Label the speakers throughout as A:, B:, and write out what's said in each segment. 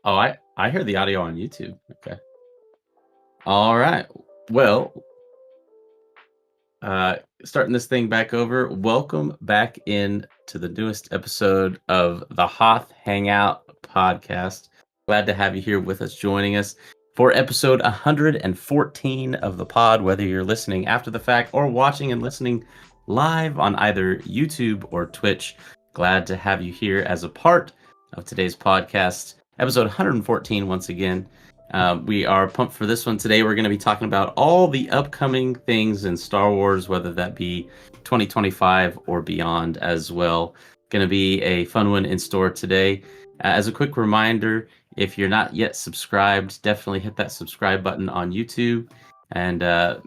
A: Oh, I hear the audio on YouTube. Okay. All right. Well, uh, starting this thing back over. Welcome back in to the newest episode of the Hoth Hangout podcast. Glad to have you here with us, joining us for episode 114 of the pod. Whether you're listening after the fact or watching and listening live on either YouTube or Twitch, glad to have you here as a part of today's podcast. Episode 114 once again. We are pumped for this one today. We're going to be talking about all the upcoming things in Star Wars, whether that be 2025 or beyond as well. Going to be a fun one in store today. As a quick reminder, if you're not yet subscribed, definitely hit that subscribe button on YouTube, and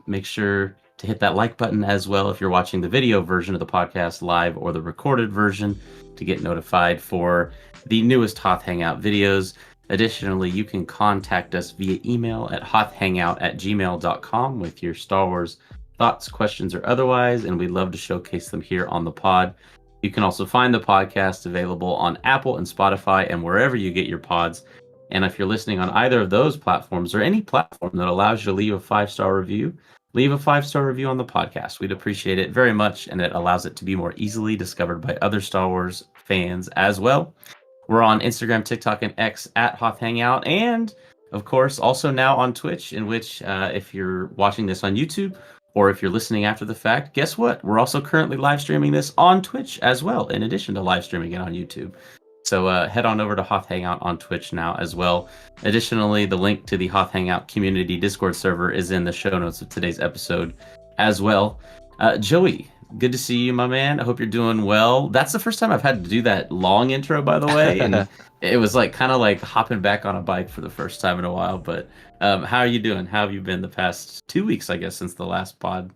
A: make sure to hit that like button as well if you're watching the video version of the podcast live or the recorded version to get notified for the newest Hoth Hangout videos. Additionally, you can contact us via email at hothhangout@gmail.com with your Star Wars thoughts, questions, or otherwise, and we'd love to showcase them here on the pod. You can also find the podcast available on Apple and Spotify and wherever you get your pods. And if you're listening on either of those platforms or any platform that allows you to leave a 5-star review, leave a 5-star review on the podcast. We'd appreciate it very much, and it allows it to be more easily discovered by other Star Wars fans as well. We're on Instagram, TikTok, and X at Hoth Hangout, and of course, also now on Twitch, in which if you're watching this on YouTube or if you're listening after the fact, guess what? We're also currently live streaming this on Twitch as well, in addition to live streaming it on YouTube. So head on over to Hoth Hangout on Twitch now as well. Additionally, the link to the Hoth Hangout community Discord server is in the show notes of today's episode as well. Joey, good to see you, my man. I hope you're doing well. That's the first time I've had to do that long intro, by the way, and it was like kind of like hopping back on a bike for the first time in a while. But how are you doing? How have you been the past 2 weeks, I guess, since the last pod?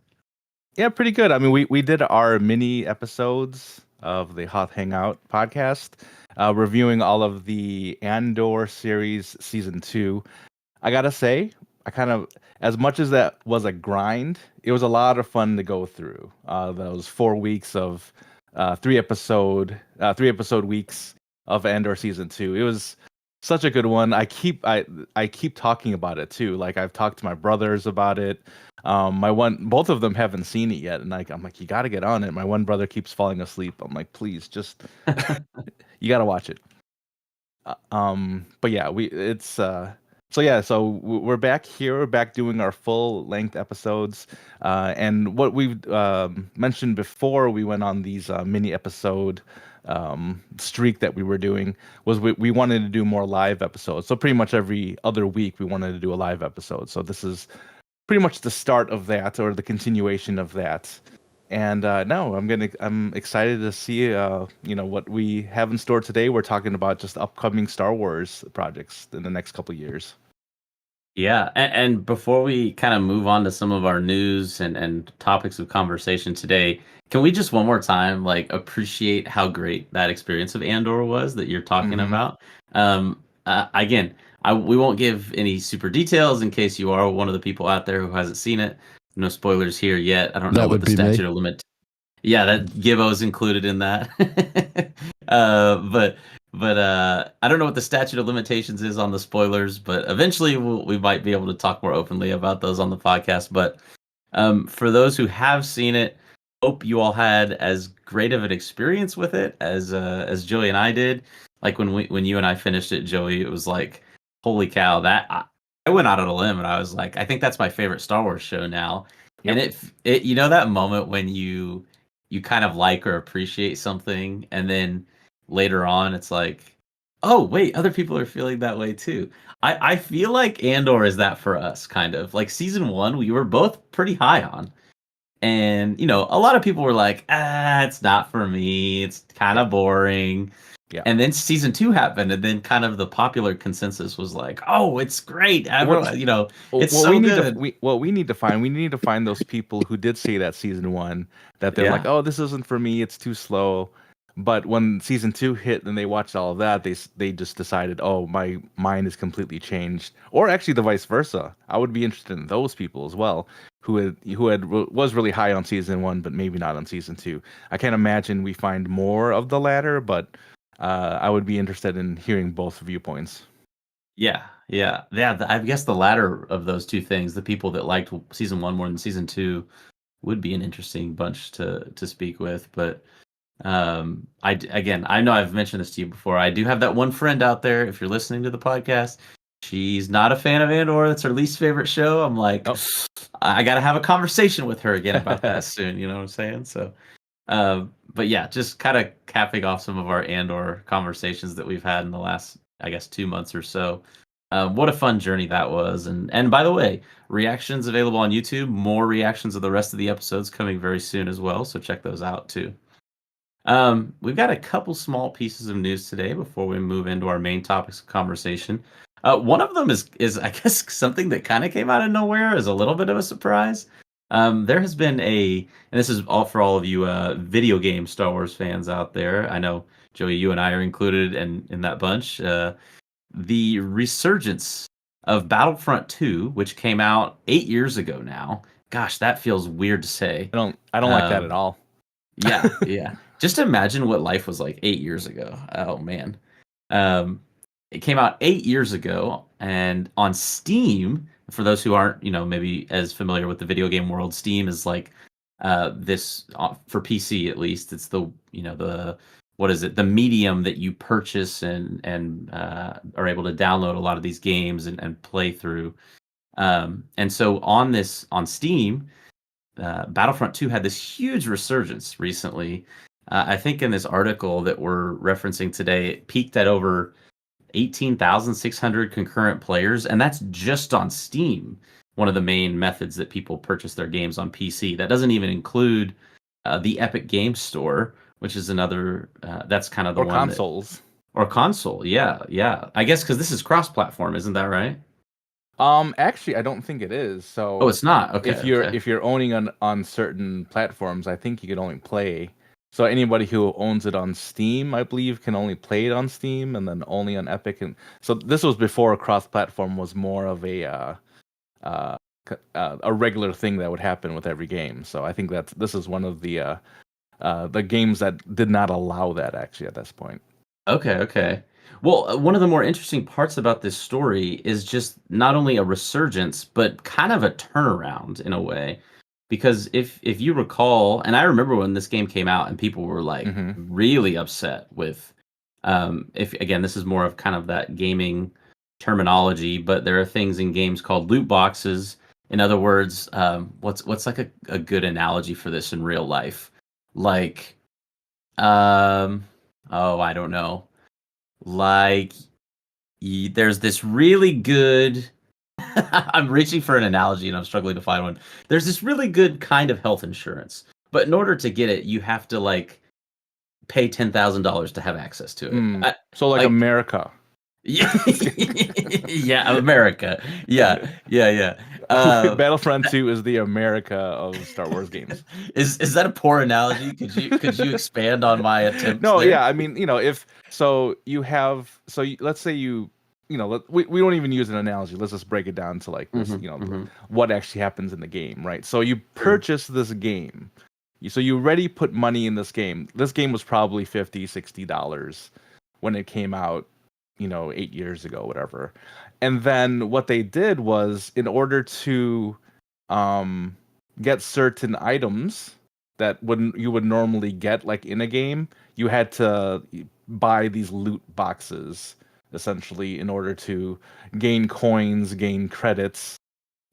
B: Yeah, pretty good. I mean, we did our mini episodes of the Hoth Hangout podcast, reviewing all of the Andor series season 2. I gotta say, I kind of, as much as that was a grind, it was a lot of fun to go through. Those 4 weeks of 3 episode weeks of Andor season 2. It was such a good one. I keep talking about it too. Like, I've talked to my brothers about it. Both of them haven't seen it yet, and I'm like, you got to get on it. My one brother keeps falling asleep. I'm like, please, just you got to watch it. But yeah, we're back here. We're back doing our full length episodes. And what we've mentioned before we went on these mini episode streak that we were doing was we wanted to do more live episodes. So pretty much every other week we wanted to do a live episode. So this is pretty much the start of that, or the continuation of that. And no, I'm excited to see what we have in store today. We're talking about just upcoming Star Wars projects in the next couple of years.
A: Yeah, and before we kind of move on to some of our news and topics of conversation today, can we just one more time like appreciate how great that experience of Andor was that you're talking about? again, we won't give any super details in case you are one of the people out there who hasn't seen it. No spoilers here yet. I don't know
C: That
A: what
C: would
A: the
C: be me.
A: statute of limit. Yeah, that Gibbo's included in that. But I don't know what the statute of limitations is on the spoilers. But eventually, we might be able to talk more openly about those on the podcast. But for those who have seen it, hope you all had as great of an experience with it as Joey and I did. Like when you and I finished it, Joey, it was like, holy cow! I went out on a limb and I was like, I think that's my favorite Star Wars show now.
B: Yep.
A: And it you know that moment when you kind of like or appreciate something, and then later on it's like, oh wait, other people are feeling that way too. I feel like Andor is that for us, kind of. Like season 1, we were both pretty high on. And, a lot of people were like, it's not for me. It's kind of boring.
B: Yeah.
A: And then season 2 happened, and then kind of the popular consensus was like, oh, it's great. Everyone, it's
B: What
A: so
B: we need
A: good.
B: we need to find those people who did say that season 1 that they're
A: Yeah.
B: like, oh, this isn't for me, it's too slow. But when season 2 hit and they watched all of that, they just decided, oh, my mind is completely changed. Or actually the vice versa. I would be interested in those people as well, was really high on season 1, but maybe not on season 2. I can't imagine we find more of the latter, but I would be interested in hearing both viewpoints.
A: Yeah. I guess the latter of those two things, the people that liked season 1 more than season 2, would be an interesting bunch to speak with. But I know I've mentioned this to you before. I do have that one friend out there. If you're listening to the podcast, she's not a fan of Andor. That's her least favorite show. I'm like,
B: Oh.
A: I got to have a conversation with her again about that soon. You know what I'm saying? So, but yeah, just kind of capping off some of our Andor conversations that we've had in the last, I guess, 2 months or so. What a fun journey that was. And by the way, reactions available on YouTube. More reactions of the rest of the episodes coming very soon as well. So check those out too. We've got a couple small pieces of news today before we move into our main topics of conversation. One of them is I guess something that kind of came out of nowhere, as a little bit of a surprise. There has been and this is all for all of you video game Star Wars fans out there. I know, Joey, you and I are included in that bunch. The resurgence of Battlefront 2, which came out 8 years ago now. Gosh, that feels weird to say.
B: I don't like that at all.
A: Yeah. Just imagine what life was like 8 years ago. Oh man. It came out 8 years ago, and on Steam, for those who aren't, maybe as familiar with the video game world, Steam is like this for PC at least. It's the what is it? The medium that you purchase and are able to download a lot of these games and play through. And so on Steam, Battlefront 2 had this huge resurgence recently. I think in this article that we're referencing today, it peaked at over 18,600 concurrent players, and that's just on Steam, one of the main methods that people purchase their games on PC. That doesn't even include the Epic Games Store, which is another, that's kind of the
B: Or
A: one
B: consoles.
A: or console, yeah. I guess because this is cross-platform, isn't that right?
B: Actually, I don't think it is. So
A: Oh, it's not. Okay.
B: if you're owning on certain platforms, I think you could only play. So anybody who owns it on Steam, I believe, can only play it on Steam, and then only on Epic. And so this was before cross-platform was more of a regular thing that would happen with every game. So I think this is one of the games that did not allow that actually at this point.
A: Okay. Well, one of the more interesting parts about this story is just not only a resurgence, but kind of a turnaround in a way. Because if you recall, and I remember when this game came out and people were like really upset with, if again, this is more of kind of that gaming terminology, but there are things in games called loot boxes. In other words, what's like a good analogy for this in real life? Like, I don't know. Like, there's this really good. I'm reaching for an analogy and I'm struggling to find one. There's this really good kind of health insurance, but in order to get it, you have to like pay $10,000 to have access to it.
B: So like America.
A: Yeah, yeah, America. Yeah.
B: Battlefront 2 is the America of Star Wars games.
A: Is that a poor analogy? Could you expand on my attempt?
B: No,
A: there?
B: yeah, I mean, let's say you we don't even use an analogy. Let's just break it down to like this,
A: Mm-hmm.
B: what actually happens in the game, right? So you
A: True.
B: purchase this game. So you already put money in this game. This game was probably $50, $60 when it came out, 8 years ago, whatever. And then what they did was, in order to um, get certain items that you would normally get like in a game, you had to buy these loot boxes essentially in order to gain coins, gain credits,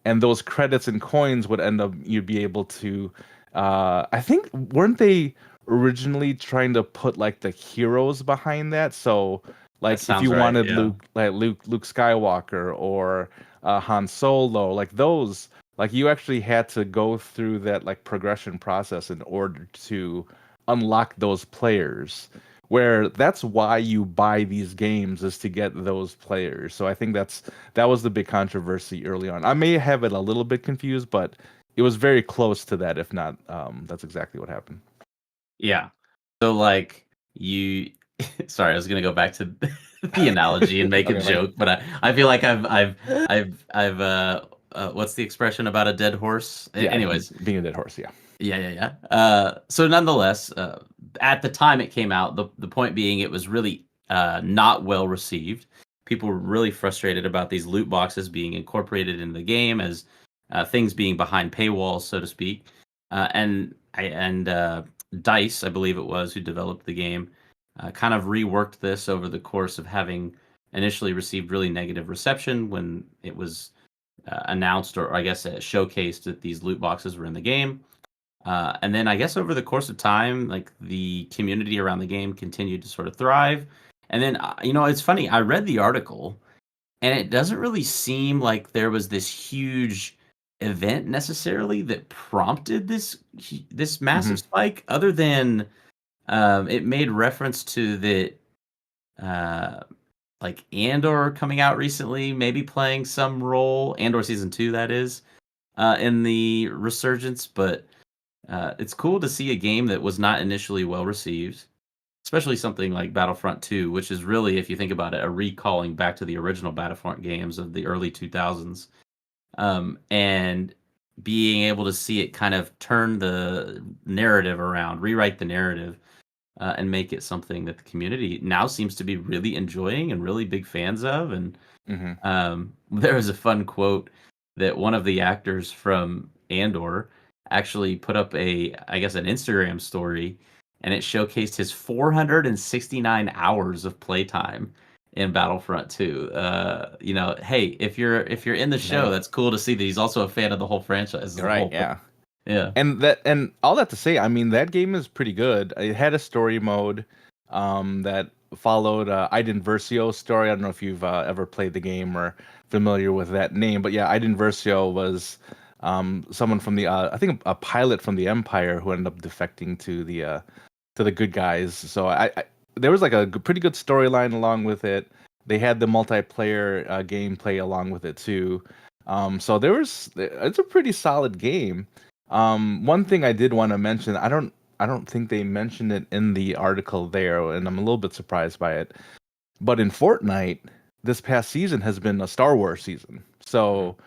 B: and those credits and coins would end up you'd be able to I think weren't they originally trying to put like the heroes behind that? So
A: That
B: like if
A: sounds
B: you
A: right.
B: wanted
A: Yeah.
B: Luke Skywalker or Han Solo, like those, like you actually had to go through that like progression process in order to unlock those players, where that's why you buy these games, is to get those players. So I think that was the big controversy early on. I may have it a little bit confused, but it was very close to that. If not, that's exactly what happened.
A: Yeah. So like you sorry, I was gonna go back to the analogy and make a
B: Okay, like
A: joke, but I feel like I've what's the expression about a dead horse?
B: yeah,
A: Anyways,
B: being a dead horse. Yeah.
A: yeah. So nonetheless, at the time it came out, the point being it was really not well received. People were really frustrated about these loot boxes being incorporated into the game as things being behind paywalls, so to speak. And Dice, I believe it was, who developed the game, kind of reworked this over the course of having initially received really negative reception when it was announced, or I guess showcased that these loot boxes were in the game. And then I guess over the course of time, like the community around the game continued to sort of thrive. And then, it's funny. I read the article, and it doesn't really seem like there was this huge event necessarily that prompted this
B: Hmm.
A: massive spike, other than it made reference to that, uh, like Andor coming out recently, maybe playing some role. Andor season 2, that is, in the resurgence, but. It's cool to see a game that was not initially well received, especially something like Battlefront 2, which is really, if you think about it, a recalling back to the original Battlefront games of the early 2000s. And being able to see it kind of turn the narrative around, rewrite the narrative, and make it something that the community now seems to be really enjoying and really big fans of. And
B: Hmm.
A: there was a fun quote that one of the actors from Andor actually put up I guess, an Instagram story, and it showcased his 469 hours of playtime in Battlefront 2. Hey, if you're in the show,
B: Dang.
A: that's cool to see that he's also a fan of the whole franchise as a
B: Right.
A: whole.
B: Yeah.
A: Yeah.
B: And all that to say, I mean, that game is pretty good. It had a story mode that followed Iden Versio's story. I don't know if you've ever played the game or familiar with that name, but yeah, Iden Versio was someone from the I think a pilot from the Empire who ended up defecting to the good guys. So there was like a pretty good storyline along with it. They had the multiplayer gameplay along with it too. So it's a pretty solid game. One thing I did want to mention, I don't think they mentioned it in the article there, and I'm a little bit surprised by it. But in Fortnite, this past season has been a Star Wars season.
A: Mhm.
B: So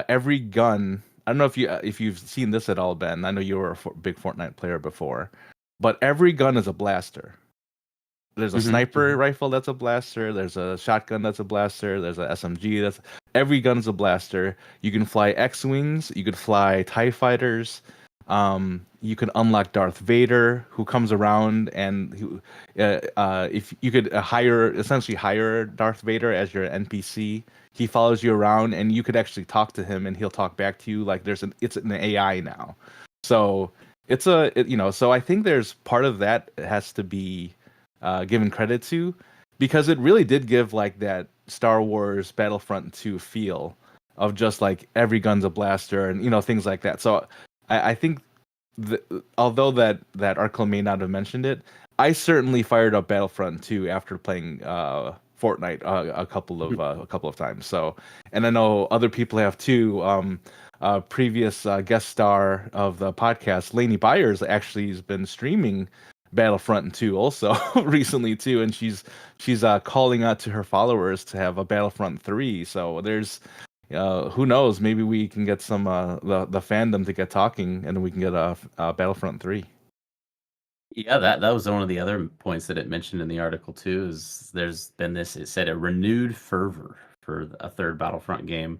B: every gun, I don't know if you've seen this at all, Ben. I know you were a big Fortnite player before, but every gun is a blaster. There's a
A: Mhm,
B: sniper
A: mhm.
B: rifle that's a blaster. There's a shotgun that's a blaster. There's a SMG that's every gun's a blaster. You can fly X-wings. You could fly TIE fighters. You can unlock Darth Vader, who comes around and who, if you could essentially hire Darth Vader as your NPC. He follows you around, and you could actually talk to him, and he'll talk back to you. Like it's an AI now. So so I think there's part of that has to be given credit to, because it really did give like that Star Wars Battlefront 2 feel of just like every gun's a blaster and things like that. So I think although that article may not have mentioned it, I certainly fired up Battlefront 2 after playing Fortnite a couple of times. So, and I know other people have too. Previous guest star of the podcast, Lainey Byers, actually has been streaming Battlefront 2 also recently too, and she's calling out to her followers to have a Battlefront 3. So there's who knows, maybe we can get some the fandom to get talking, and then we can get a Battlefront 3.
A: Yeah, that was one of the other points that it mentioned in the article too. Is there's been this? It said a renewed fervor for a third Battlefront game,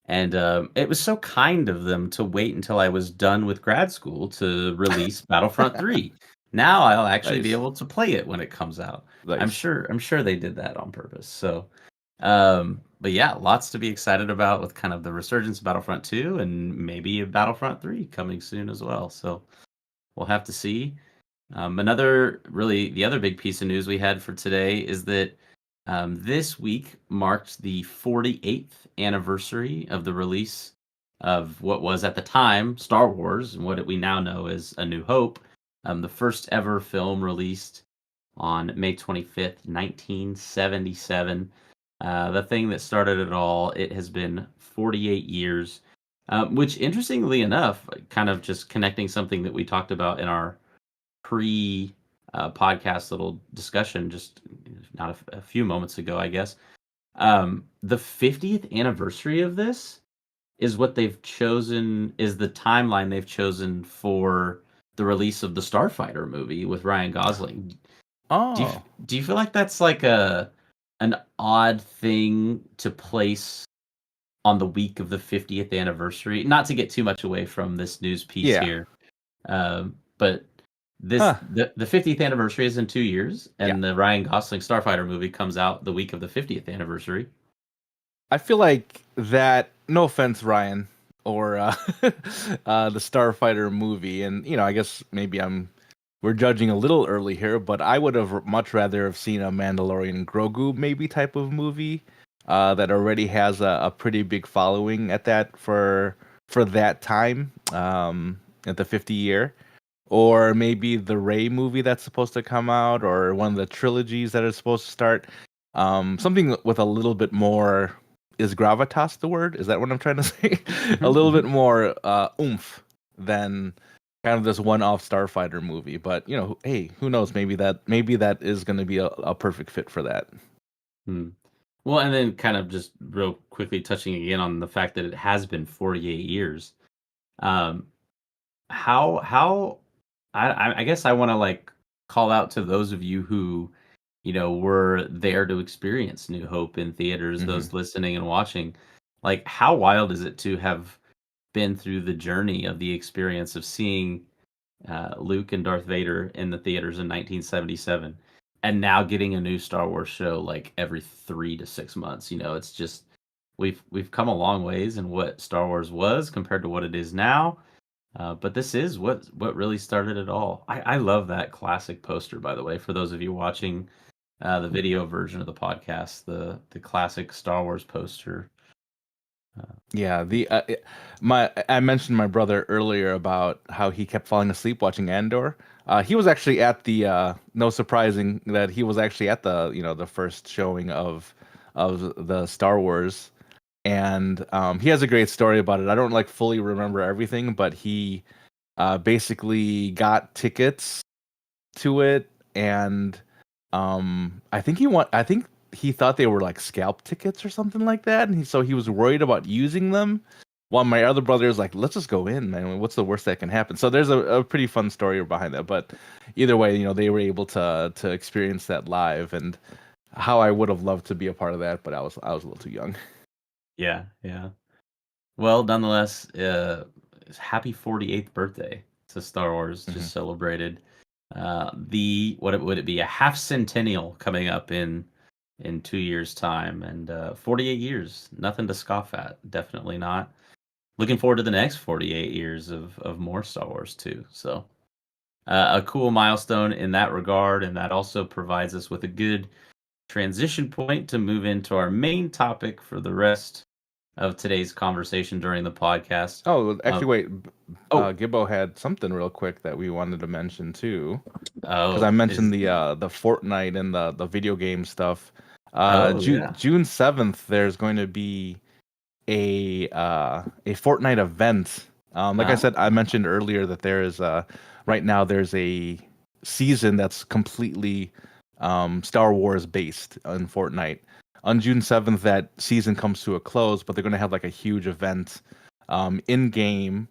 A: and it was so kind of them to wait until I was done with grad school to release Battlefront 3. Now I'll actually be
B: Nice,
A: able to play it when it comes out.
B: nice.
A: I'm sure they did that on purpose. So, but yeah, lots to be excited about with kind of the resurgence of Battlefront 2 and maybe a Battlefront 3 coming soon as well. So we'll have to see. The other big piece of news we had for today is that this week marked the 48th anniversary of the release of what was at the time Star Wars and what we now know as A New Hope, the first ever film released on May 25th, 1977. The thing that started it all, it has been 48 years, which interestingly enough, kind of just connecting something that we talked about in our pre podcast little discussion just not a few moments ago, I guess. The 50th anniversary of this is what they've chosen, is the timeline they've chosen for the release of the Starfighter movie with Ryan Gosling. Do you,
B: Oh,
A: do you feel like that's like an odd thing to place on the week of the 50th anniversary? Not to get too much away from this news piece
B: yeah.
A: here, but
B: Huh.
A: the 50th anniversary is in 2 years,
B: Yeah.
A: and the Ryan Gosling Starfighter movie comes out the week of the 50th anniversary.
B: I feel like that. No offense, Ryan, or the Starfighter movie, and I guess maybe we're judging a little early here, but I would have much rather have seen a Mandalorian Grogu maybe type of movie that already has a pretty big following at that for that time at the 50 year. Or maybe the Ray movie that's supposed to come out, or one of the trilogies that are supposed to start. Something with a little bit more, is gravitas the word? Is that what I'm trying to say? A little bit more oomph than kind of this one-off Starfighter movie. But hey, who knows? Maybe that is going to be a perfect fit for that.
A: Hmm. Well, and then kind of just real quickly touching again on the fact that it has been 48 years. Um, how I guess I want to like call out to those of you who were there to experience New Hope in theaters,
B: Hmm.
A: those listening and watching. Like, how wild is it to have been through the journey of the experience of seeing Luke and Darth Vader in the theaters in 1977, and now getting a new Star Wars show like every 3 to 6 months? It's just we've come a long ways in what Star Wars was compared to what it is now. But this is what really started it all. I love that classic poster, by the way. For those of you watching the video version of the podcast, the classic Star Wars poster.
B: Yeah, the my I mentioned my brother earlier about how he kept falling asleep watching Andor. He was actually at the no surprising that he was actually at the the first showing of the Star Wars, and he has a great story about it. I don't like fully remember everything, but he basically got tickets to it, and I think he thought they were like scalp tickets or something like that, and so he was worried about using them. While my other brother is like, let's just go in, man. What's the worst that can happen? So there's a pretty fun story behind that. But either way, they were able to experience that live, and how I would have loved to be a part of that, but I was a little too young.
A: Yeah, yeah. Well, nonetheless, happy 48th birthday to Star Wars.
B: Hmm.
A: Just celebrated the what would it be, a half centennial coming up in 2 years' time, and 48 years, nothing to scoff at. Definitely not. Looking forward to the next 48 years of more Star Wars too. So a cool milestone in that regard, and that also provides us with a good transition point to move into our main topic for the rest of today's conversation during the podcast.
B: Oh, actually,
A: Um,
B: wait.
A: oh,
B: Gibbo had something real quick that we wanted to mention too, because I
A: oh,
B: mentioned
A: is
B: the Fortnite and the video game stuff.
A: oh yeah,
B: June 7th, there's going to be a Fortnite event. Like I
A: uh,
B: said, I mentioned earlier that there is right now there's a season that's completely Star Wars based in Fortnite. On June 7th, that season comes to a close, but they're going to have like a huge event in game.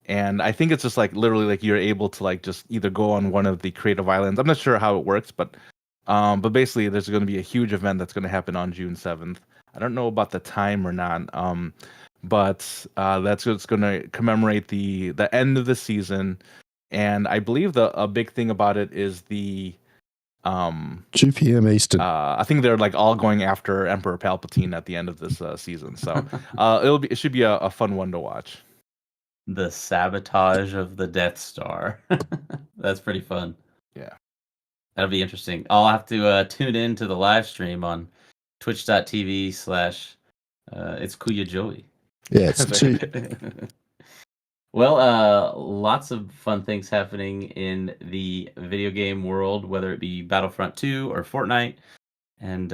B: And I think it's just like literally like you're able to like just either go on one of the creative islands. I'm not sure how it works, but basically there's going to be a huge event that's going to happen on June 7th. I don't know about the time or not. But that's what's going to commemorate the end of the season. And I believe the a big thing about it is the
C: 2 p.m. Eastern.
B: I think they're like all going after Emperor Palpatine at the end of this season. So it should be a fun one to watch.
A: The sabotage of the Death Star. That's pretty fun.
B: Yeah.
A: That'll be interesting. I'll have to tune in to the live stream on twitch.tv/ it's Kuya Joey.
C: Yeah, it's two.
A: Well, lots of fun things happening in the video game world, whether it be Battlefront 2 or Fortnite. And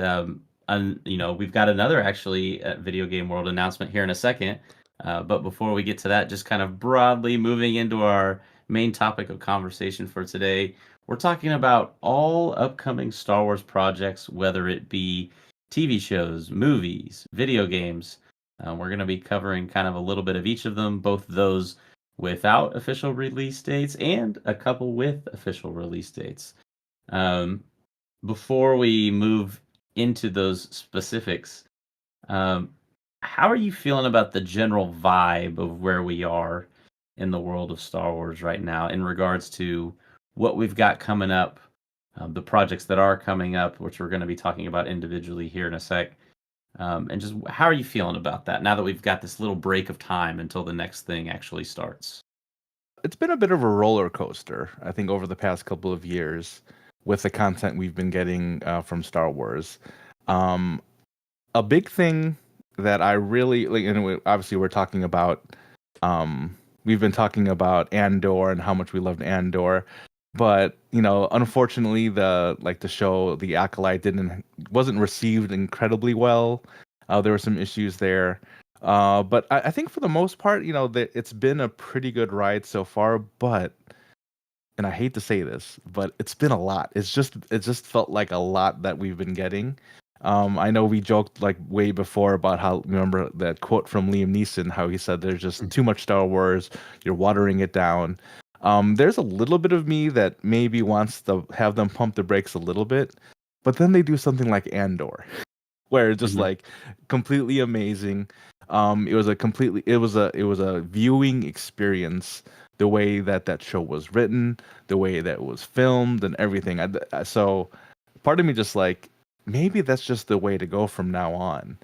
A: we've got another actually video game world announcement here in a second. But before we get to that, just kind of broadly moving into our main topic of conversation for today, we're talking about all upcoming Star Wars projects, whether it be TV shows, movies, video games. We're going to be covering kind of a little bit of each of them, both those without official release dates and a couple with official release dates. Before we move into those specifics, how are you feeling about the general vibe of where we are in the world of Star Wars right now in regards to what we've got coming up, the projects that are coming up, which we're going to be talking about individually here in a sec, and just how are you feeling about that now that we've got this little break of time until the next thing actually starts?
B: It's been a bit of a roller coaster, I think, over the past couple of years with the content we've been getting from Star Wars. A big thing that I really like, and obviously we're talking about, we've been talking about Andor and how much we loved Andor, but unfortunately, the show, The Acolyte, wasn't received incredibly well. There were some issues there. But I think for the most part, it's been a pretty good ride so far. But, and I hate to say this, but it's been a lot. It just felt like a lot that we've been getting. I know we joked like way before about how, remember that quote from Liam Neeson, how he said there's just too much Star Wars, you're watering it down. There's a little bit of me that maybe wants to have them pump the brakes a little bit, but then they do something like Andor, where it's just like completely amazing. It was a viewing experience. The way that show was written, the way that it was filmed, and everything. So part of me just like, maybe that's just the way to go from now on.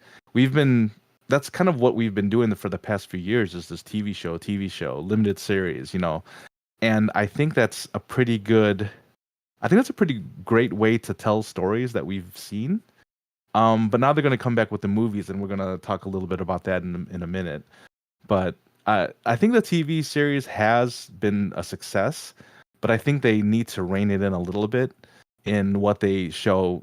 B: That's kind of what we've been doing for the past few years, is this TV show, limited series, and I think that's a pretty great way to tell stories that we've seen. But now they're going to come back with the movies, and we're going to talk a little bit about that in a minute. But I think the TV series has been a success, but I think they need to rein it in a little bit in what they show.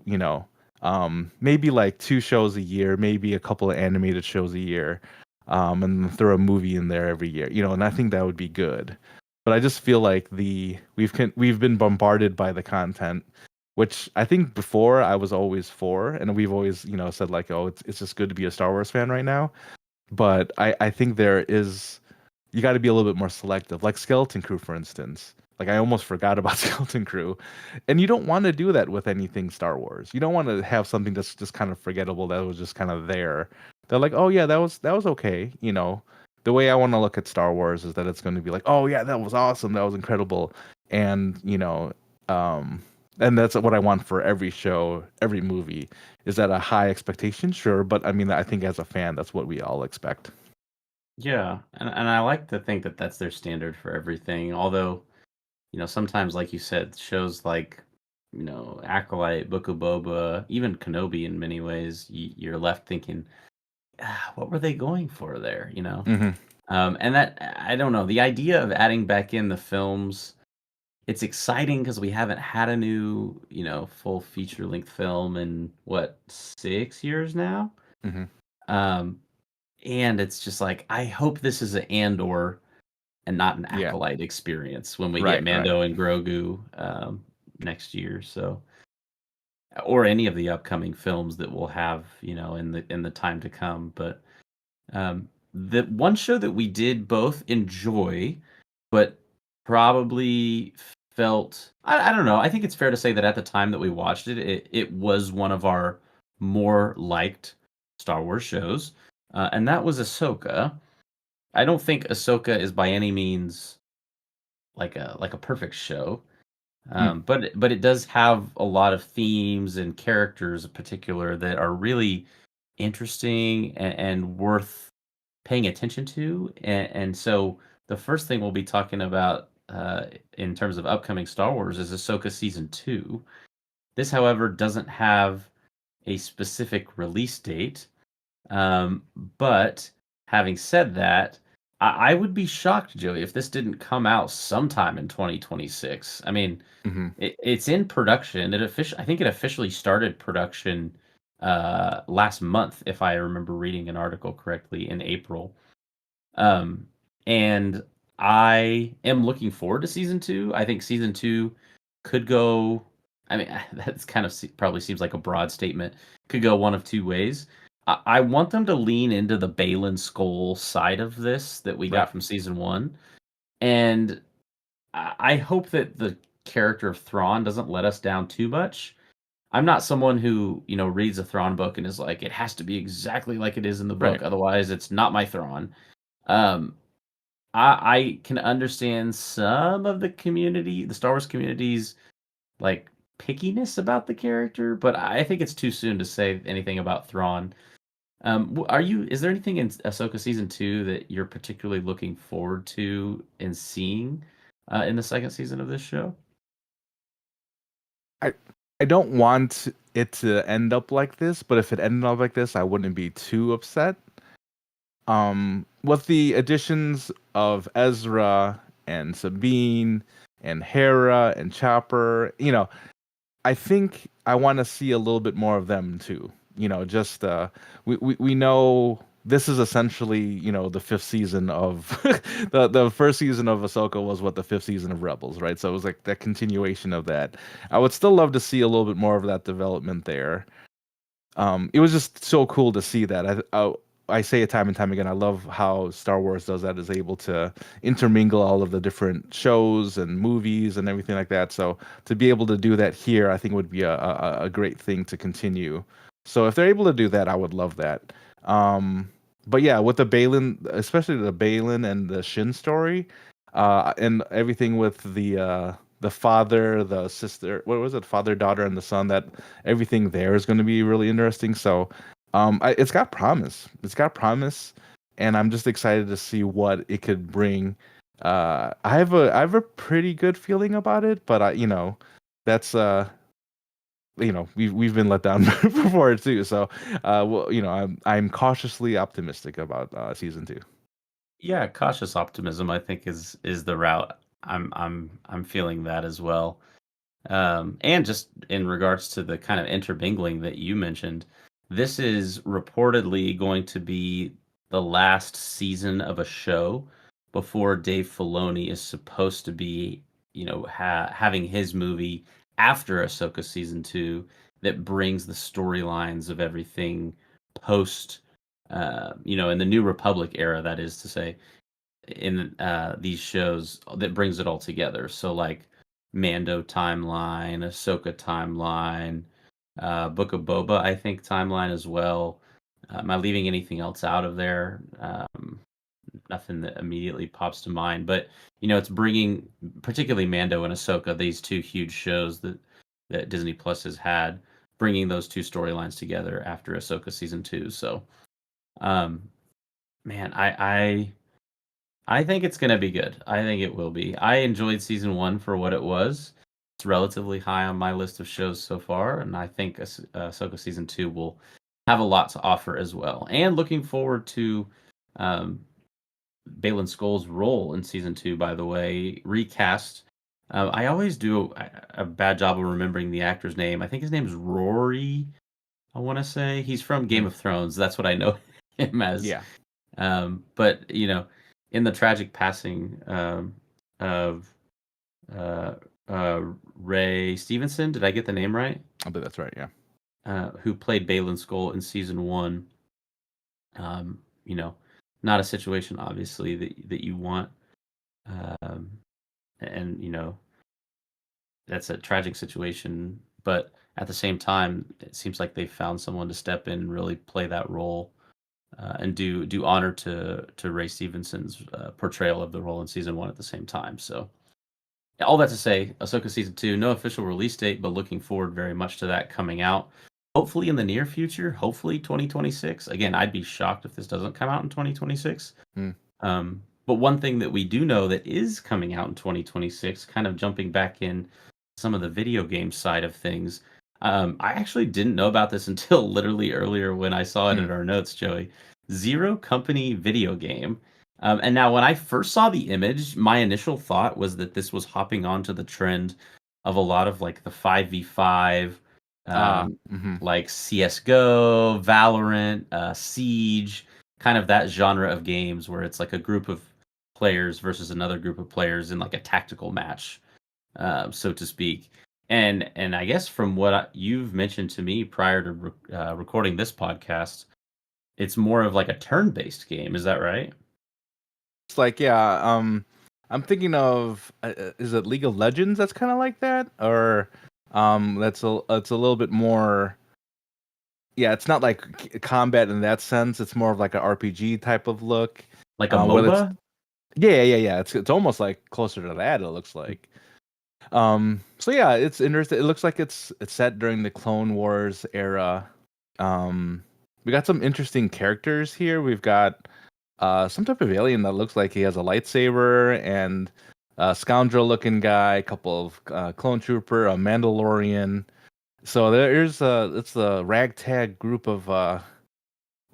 B: Maybe like 2 shows a year, maybe a couple of animated shows a year, and throw a movie in there every year. And I think that would be good. But I just feel like we've been bombarded by the content, which I think before I was always for, and we've always said like, oh, it's just good to be a Star Wars fan right now. But I think you got to be a little bit more selective, like Skeleton Crew, for instance. Like, I almost forgot about Skeleton Crew, and you don't want to do that with anything Star Wars. You don't want to have something that's just kind of forgettable, that was just kind of there. They're like, oh yeah, that was okay. The way I want to look at Star Wars is that it's going to be like, oh yeah, that was awesome, that was incredible, and and that's what I want for every show, every movie. Is that a high expectation? Sure, but I mean, I think as a fan, that's what we all expect.
A: Yeah, and I like to think that that's their standard for everything. Although, sometimes, like you said, shows like, Acolyte, Book of Boba, even Kenobi, in many ways, you're left thinking, what were they going for there?
B: Mm-hmm.
A: And that, I don't know, the idea of adding back in the films, it's exciting because we haven't had a new, full feature length film in what, 6 years now.
B: Mm-hmm.
A: And it's just like, I hope this is an Andor and not an
B: Yeah.
A: Acolyte experience when we
B: Right,
A: get Mando
B: right.
A: and Grogu. next year. So, or any of the upcoming films that we'll have, in the time to come. But the one show that we did both enjoy, but probably felt I don't know. I think it's fair to say that at the time that we watched it, it was one of our more liked Star Wars shows, and that was Ahsoka. I don't think Ahsoka is by any means like a perfect show,
B: Mm,
A: but it does have a lot of themes and characters in particular that are really interesting and worth paying attention to. And so the first thing we'll be talking about in terms of upcoming Star Wars is Ahsoka season 2. This, however, doesn't have a specific release date. Um, but having said that, I would be shocked, Joey, if this didn't come out sometime in 2026. I mean,
B: hmm
A: it's in production. I think it officially started production last month, if I remember reading an article correctly, in April. Um, and I am looking forward to season 2. I think season 2 could go. I mean, that's kind of probably seems like a broad statement. Could go one of two ways. I want them to lean into the Balin Skull side of this that we
B: Right.
A: got from season 1, and I hope that the character of Thrawn doesn't let us down too much. I'm not someone who, reads a Thrawn book and is like, it has to be exactly like it is in the book,
B: Right.
A: otherwise it's not my Thrawn. Um, I can understand some of the community, the Star Wars community's like pickiness about the character, but I think it's too soon to say anything about Thrawn. Is there anything in Ahsoka season 2 that you're particularly looking forward to in seeing in the second season of this show?
B: I I don't want it to end up like this, but if it ended up like this, I wouldn't be too upset. With the additions of Ezra and Sabine and Hera and Chopper, I think I want to see a little bit more of them too. Just we know this is essentially the fifth season of the first season of Ahsoka was what the fifth season of Rebels, right? So it was like that continuation of that. I would still love to see a little bit more of that development there. It was just so cool to see that. I say it time and time again. I love how Star Wars does that, is able to intermingle all of the different shows and movies and everything like that. So to be able to do that here, I think would be a great thing to continue. So if they're able to do that, I would love that. Um, but yeah, with the Balin, especially the Balin and the Shin story, and everything with the father, the sister, what was it, father, daughter, and the son, that everything there is going to be really interesting. So it's got promise. It's got promise, and I'm just excited to see what it could bring. I have a pretty good feeling about it, but that's we've been let down before too. So well, I'm cautiously optimistic about season 2.
A: Yeah, cautious optimism, I think, is the route. I'm feeling that as well. And just in regards to the kind of intermingling that you mentioned, this is reportedly going to be the last season of a show before Dave Filoni is supposed to be, having his movie after Ahsoka season 2 that brings the storylines of everything post, in the New Republic era, that is to say, in these shows that brings it all together. So like Mando timeline, Ahsoka timeline, Book of Boba, I think timeline as well. Am I leaving anything else out of there? Nothing that immediately pops to mind, but it's bringing particularly Mando and Ahsoka, these two huge shows that Disney Plus has had, bringing those two storylines together after Ahsoka season 2. So, um, man, I think it's gonna be good. I think it will be. I enjoyed season 1 for what it was. It's relatively high on my list of shows so far, and I think Ahsoka season 2 will have a lot to offer as well. And looking forward to um, Balin Skull's role in season 2. By the way, recast. I always do a bad job of remembering the actor's name. I think his name is Rory. I want to say he's from Game
B: Mm,
A: of Thrones. That's what I know him as.
B: yeah.
A: But in the tragic passing of Ray Stevenson. Did I get the name right?
B: I believe that's right. Yeah.
A: Who played Balin Skull in season 1. You know, not a situation obviously that you want. Um, and that's a tragic situation, but at the same time, it seems like they found someone to step in and really play that role, and do honor to Ray Stevenson's portrayal of the role in season 1 at the same time. So all that to say, Ahsoka season 2, no official release date, but looking forward very much to that coming out. Hopefully in the near future, hopefully 2026. Again, I'd be shocked if this doesn't come out in 2026.
B: Hmm.
A: But one thing that we do know that is coming out in 2026, kind of jumping back in some of the video game side of things. I actually didn't know about this until literally earlier when I saw it in our notes, Joey. Zero Company video game. And now, when I first saw the image, my initial thought was that this was hopping onto the trend of a lot of like the 5v5,
B: Mhm.
A: like CS:GO, Valorant, Siege, kind of that genre of games where it's like a group of players versus another group of players in like a tactical match, so to speak. And I guess from what you've mentioned to me prior to recording this podcast, it's more of like a turn-based game. Is that right?
B: It's like, yeah, I'm thinking of is it League of Legends that's kind of like that, or it's a little bit more. Yeah, it's not like combat in that sense. It's more of like an RPG type of look.
A: Like a
B: Where it's
A: MOBA?
B: yeah. It's almost like closer to that. It looks like. So yeah, it's interesting. It looks like it's set during the Clone Wars era. We got some interesting characters here. We've got some type of alien that looks like he has a lightsaber, and a scoundrel looking guy, a couple of clone trooper, a Mandalorian. So there's it's a ragtag group of I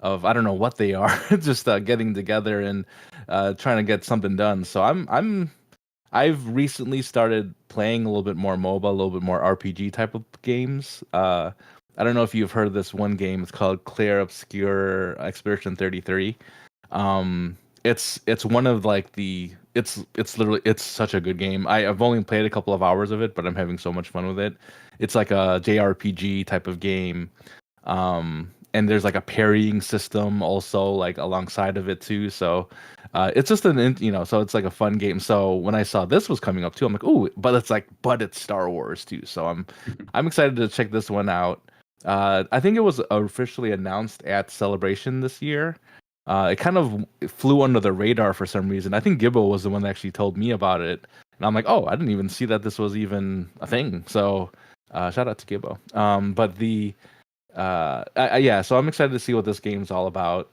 B: don't know what they are, just getting together and trying to get something done. So I've recently started playing a little bit more MOBA, a little bit more RPG type of games. I don't know if you've heard of this one game. It's called Clear Obscure Expedition 33. It's one of like it's literally it's such a good game. I've only played a couple of hours of it, but I'm having so much fun with it. It's like a JRPG type of game. And there's like a parrying system also like alongside of it too. So it's just so it's like a fun game. So when I saw this was coming up too, I'm like, oh, but it's Star Wars too. So I'm excited to check this one out. I think it was officially announced at Celebration this year. It kind of flew under the radar for some reason. I think Gibbo was the one that actually told me about it, and I'm like, oh, I didn't even see that this was even a thing. So shout out to Gibbo. But yeah, so I'm excited to see what this game's all about.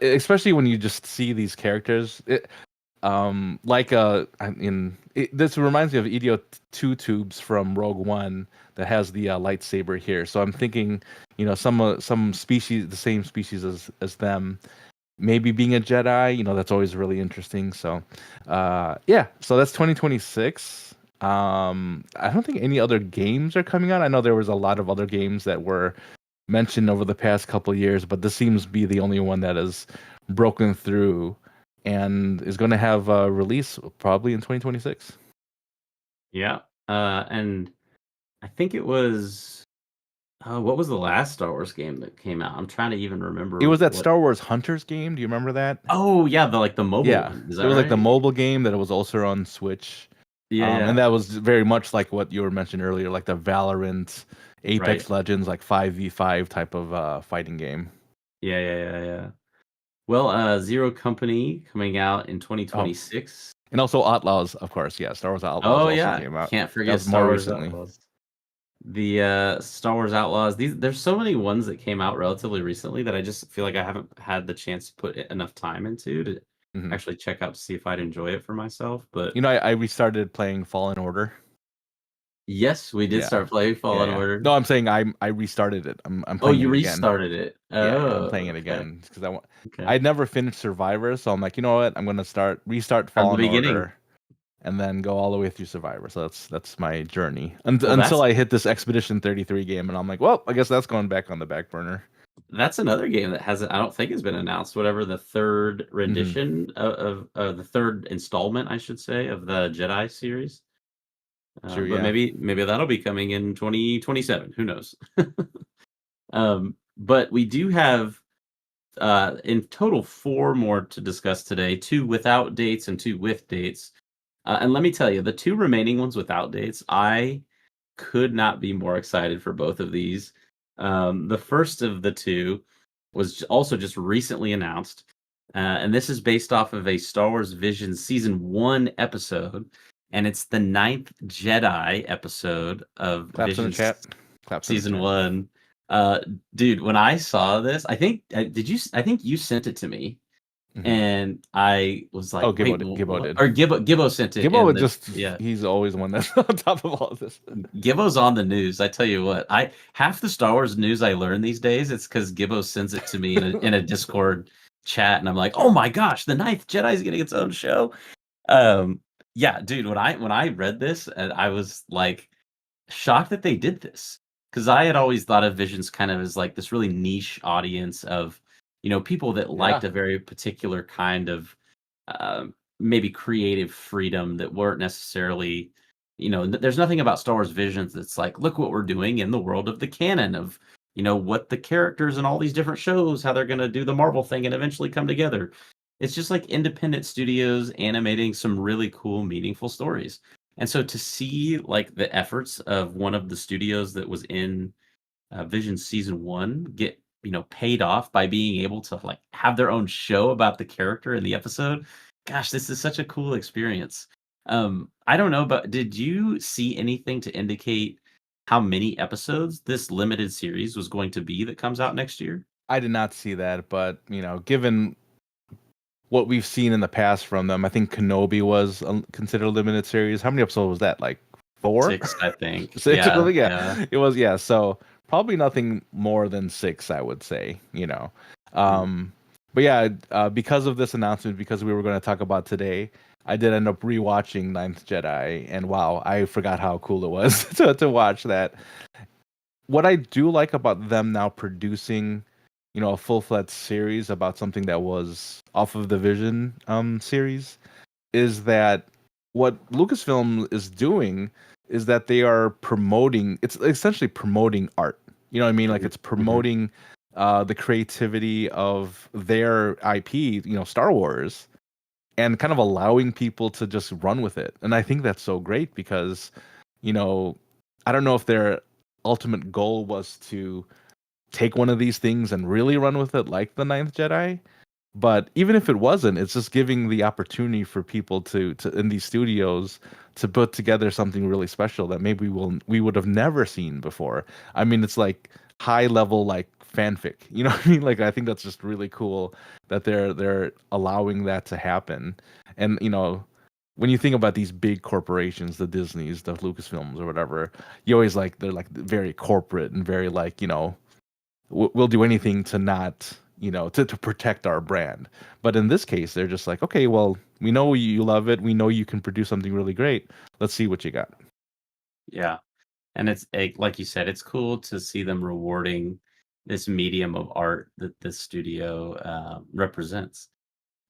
B: Especially when you just see these characters. This reminds me of EDO 2 tubes from Rogue One that has the lightsaber here. So I'm thinking, some species, the same species as them, maybe being a Jedi. That's always really interesting. So, yeah. So that's 2026. I don't think any other games are coming out. I know there was a lot of other games that were mentioned over the past couple of years, but this seems to be the only one that has broken through and is going to have a release probably in 2026.
A: Yeah. And I think it was what was the last Star Wars game that came out? I'm trying to even remember
B: It was that
A: what.
B: Star Wars Hunters game. Do you remember that?
A: Oh yeah, the mobile
B: Yeah,
A: one. Is
B: it
A: that
B: was like the
A: right?
B: mobile game that it was also on Switch.
A: Yeah.
B: And that was very much like what you were mentioning earlier, like the Valorant, Apex
A: Right.
B: Legends, like 5v5 type of fighting game.
A: Yeah. Well, Zero Company coming out in
B: Oh,
A: 2026.
B: and also Outlaws, of course. Yeah, Star Wars Outlaws
A: Oh
B: also
A: yeah,
B: came out.
A: can't
B: That
A: forget
B: was more
A: Star Wars
B: recently.
A: Outlaws. The Star Wars Outlaws. There's so many ones that came out relatively recently that I just feel like I haven't had the chance to put enough time into to
B: Hmm.
A: actually check out to see if I'd enjoy it for myself. But
B: I restarted playing Fallen Order.
A: yes, we did
B: Yeah,
A: start playing Fallen
B: yeah.
A: Order.
B: No, I'm saying I restarted it. I'm
A: Oh,
B: playing
A: you
B: it again.
A: restarted it.
B: Yeah, I'm
A: Oh,
B: playing it
A: okay.
B: again because I
A: Okay.
B: never finished Survivor, so I'm like, you know what? I'm gonna restart
A: From the
B: Fallen
A: beginning.
B: Order, and then go all the way through Survivor. So that's my journey
A: Well,
B: until I hit this Expedition 33 game, and I'm like, well, I guess that's going back on the back burner.
A: that's another game that hasn't. I don't think has been announced. Whatever the third
B: Hmm.
A: rendition of the third installment, I should say, of the Jedi series.
B: Sure,
A: But
B: yeah.
A: maybe that'll be coming in 2027. Who knows? But we do have in total 4 more to discuss today, 2 without dates and 2 with dates. And let me tell you, the 2 remaining ones without dates, I could not be more excited for both of these. The first of the 2 was also just recently announced, and this is based off of a Star Wars Visions Season 1 episode, and it's the ninth Jedi episode of
B: Claps in the
A: Visions
B: chat. Claps in the
A: Season
B: chat.
A: 1. Dude, when I saw this, I think I think you sent it to me, and I was like,
B: Oh,
A: "Wait,
B: Gibbo
A: what?"
B: did.
A: Or Gibbo sent it
B: Gibbo
A: in
B: would
A: the
B: just
A: yeah.
B: he's always one that's on top of all of this.
A: Gibbo's on the news. I tell you what, I half the Star Wars news I learn these days, it's because Gibbo sends it to me in a Discord chat, and I'm like, "Oh my gosh, the Ninth Jedi is getting its own show." Um, yeah, dude, when I read this, and I was like shocked that they did this, because I had always thought of Visions kind of as like this really niche audience of, people that liked
B: Yeah.
A: a very particular kind of maybe creative freedom that weren't necessarily, there's nothing about Star Wars Visions that's like, look what we're doing in the world of the canon of, what the characters and all these different shows, how they're going to do the Marvel thing and eventually come together. It's just like independent studios animating some really cool, meaningful stories. And so to see like the efforts of one of the studios that was in Vision Season 1 get, paid off by being able to like have their own show about the character in the episode. Gosh, this is such a cool experience. I don't know, but did you see anything to indicate how many episodes this limited series was going to be that comes out next year?
B: I did not see that, but given what we've seen in the past from them, I think Kenobi was considered a limited series. How many episodes was that? Like 4?
A: 6, I think.
B: 6? I
A: Yeah,
B: think,
A: yeah.
B: yeah. It was, yeah. So probably nothing more than 6, I would say.
A: Mhm.
B: But yeah, because of this announcement, because we were going to talk about today, I did end up rewatching Ninth Jedi, and wow, I forgot how cool it was to watch that. What I do like about them now producing, a full-fledged series about something that was off of the Vision series is that what Lucasfilm is doing is that they are promoting, it's essentially promoting art. You know what I mean? Like
A: Mhm,
B: it's
A: mhm.
B: promoting the creativity of their IP, Star Wars, and kind of allowing people to just run with it. And I think that's so great because, you know, I don't know if their ultimate goal was to take one of these things and really run with it like the Ninth Jedi. But even if it wasn't, it's just giving the opportunity for people to in these studios to put together something really special that maybe we would have never seen before. I mean, it's like high level like fanfic. You know what I mean? Like I think that's just really cool that they're allowing that to happen. And when you think about these big corporations, the Disneys, the Lucasfilms, or whatever, you always like they're like very corporate and very like we'll do anything to not to protect our brand. But in this case they're just like, okay, well, we know you love it, we know you can produce something really great, let's see what you got.
A: Yeah. And like you said, it's cool to see them rewarding this medium of art that this studio represents.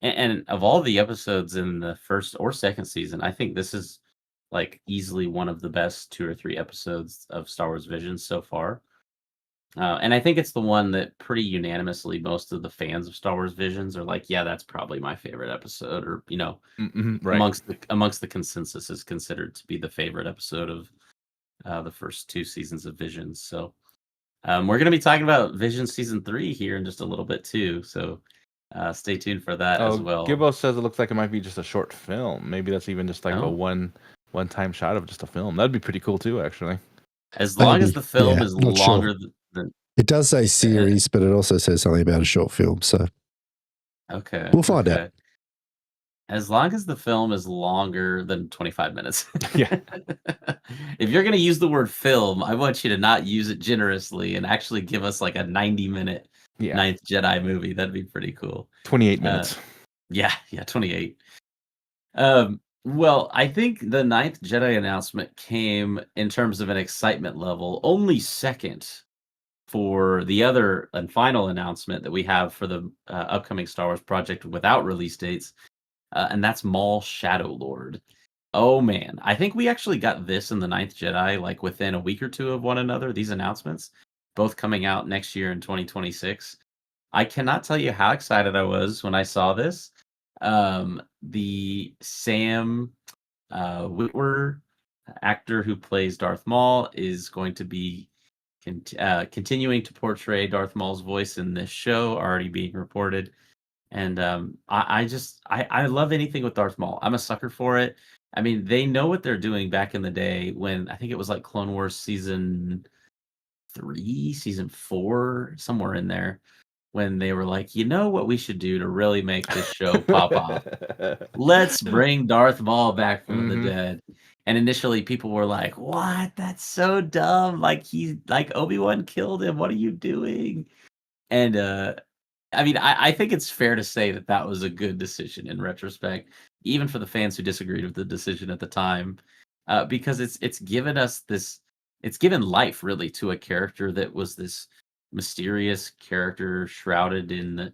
A: And of all the episodes in the first or second season, I think this is like easily one of the best 2 or 3 episodes of Star Wars Visions so far. And I think it's the one that pretty unanimously most of the fans of Star Wars Visions are like, yeah, that's probably my favorite episode, or
B: Right.
A: amongst the consensus is considered to be the favorite episode of the first 2 seasons of Visions. So we're going to be talking about Vision Season 3 here in just a little bit too. So stay tuned for that as
B: Oh,
A: well.
B: Gibbo says it looks like it might be just a short film. Maybe that's even just like a
A: Oh,
B: one time shot of just a film. That'd be pretty cool too, actually.
A: as long as
C: Maybe.
A: the film
C: Yeah,
A: is
C: not sure.
A: longer than
C: It does say
A: uh,
C: series, but it also says something about a short film. So
A: okay,
C: we'll find out.
A: okay. As long as the film is longer than 25 minutes.
B: Yeah.
A: If you're going to use the word film, I want you to not use it generously and actually give us like a 90-minute
B: Yeah.
A: Ninth Jedi movie. That'd be pretty cool.
B: 28
A: Uh,
B: minutes.
A: yeah, 28. Well, I think the Ninth Jedi announcement came in terms of an excitement level only second for the other and final announcement that we have for the upcoming Star Wars project without release dates, and that's Maul Shadow Lord. Oh man, I think we actually got this and the Ninth Jedi like within a week or two of one another. These announcements, both coming out next year in 2026. I cannot tell you how excited I was when I saw this. The Sam Witwer actor who plays Darth Maul is going to be continuing to portray Darth Maul's voice in this show, already being reported. And I love anything with Darth Maul. I'm a sucker for it. I mean, they know what they're doing back in the day when I think it was like Clone Wars season 3, season 4, somewhere in there, when they were like, you know what we should do to really make this show pop off? Let's bring Darth Maul back from the
B: Mhm.
A: dead. And initially people were like, what? That's so dumb. Like Obi-Wan killed him. What are you doing? And I mean, I think it's fair to say that that was a good decision in retrospect, even for the fans who disagreed with the decision at the time, because it's given us this, it's given life really to a character that was this mysterious character shrouded in,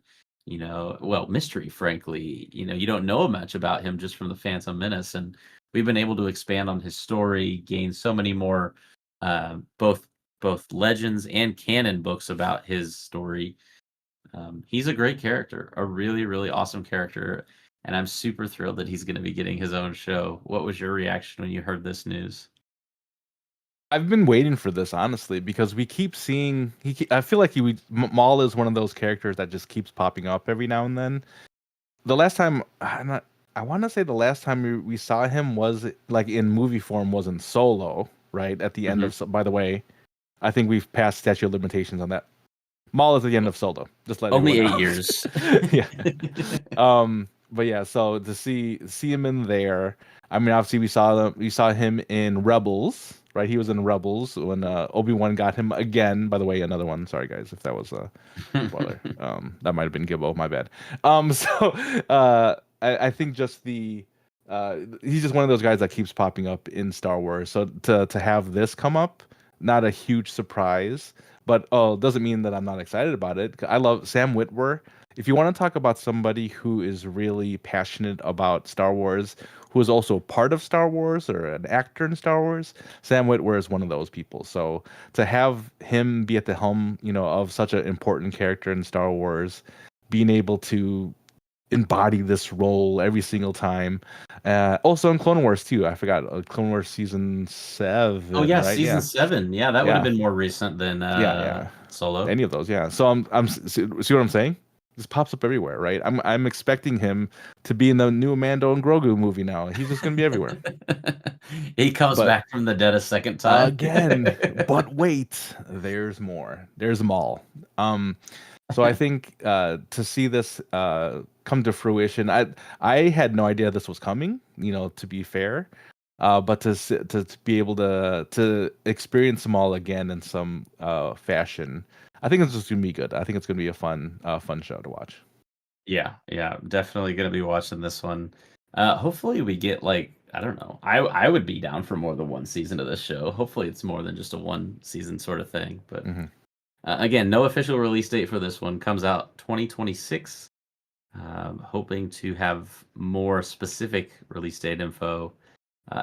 A: well, mystery. Frankly, you don't know much about him just from the Phantom Menace, and we've been able to expand on his story, gain so many more, both legends and canon books about his story. He's a great character, a really, really awesome character, and I'm super thrilled that he's going to be getting his own show. What was your reaction when you heard this news?
B: I've been waiting for this honestly because we keep seeing I feel like Maul is one of those characters that just keeps popping up every now and then. The last time I want to say the last time we saw him was like in movie form was in Solo, right? At the end
A: Hmm.
B: of by the way, I think we've passed statute of limitations on that. Maul is at the end of Solo. Just let
A: Only
B: everyone
A: 8
B: know.
A: years.
B: Yeah. But yeah, so to see him in there, I mean, obviously we saw him in Rebels, right? He was in Rebels when Obi-Wan got him again. By the way, another one. Sorry guys, if that was a spoiler. That might have been Gibbo. My bad. So I think just he's just one of those guys that keeps popping up in Star Wars. So to have this come up, not a huge surprise, but doesn't mean that I'm not excited about it. I love Sam Witwer. If you want to talk about somebody who is really passionate about Star Wars, who is also part of Star Wars or an actor in Star Wars, Sam Witwer is one of those people. So to have him be at the helm, of such an important character in Star Wars, being able to embody this role every single time. Also in Clone Wars too. I forgot Clone Wars season
A: Oh
B: 7,
A: yeah,
B: right?
A: season
B: Yeah,
A: 7. Yeah, that would have
B: yeah,
A: been more recent than
B: yeah.
A: Solo.
B: Any of those, yeah. So I'm see what I'm saying? This pops up everywhere, right? I'm expecting him to be in the new Mando and Grogu movie now. He's just gonna be everywhere.
A: He comes
B: But
A: back from the dead a second time.
B: again, but wait, there's more. There's Maul. Um, so I think to see this come to fruition, I had no idea this was coming. To be fair, but to be able to experience them all again in some fashion, I think it's just gonna be good. I think it's gonna be a fun show to watch.
A: Yeah, definitely gonna be watching this one. Hopefully we get like, I don't know. I would be down for more than one season of this show. Hopefully it's more than just a one season sort of thing. But
B: Hmm.
A: again, no official release date for this one. Comes out 2026. Hoping to have more specific release date info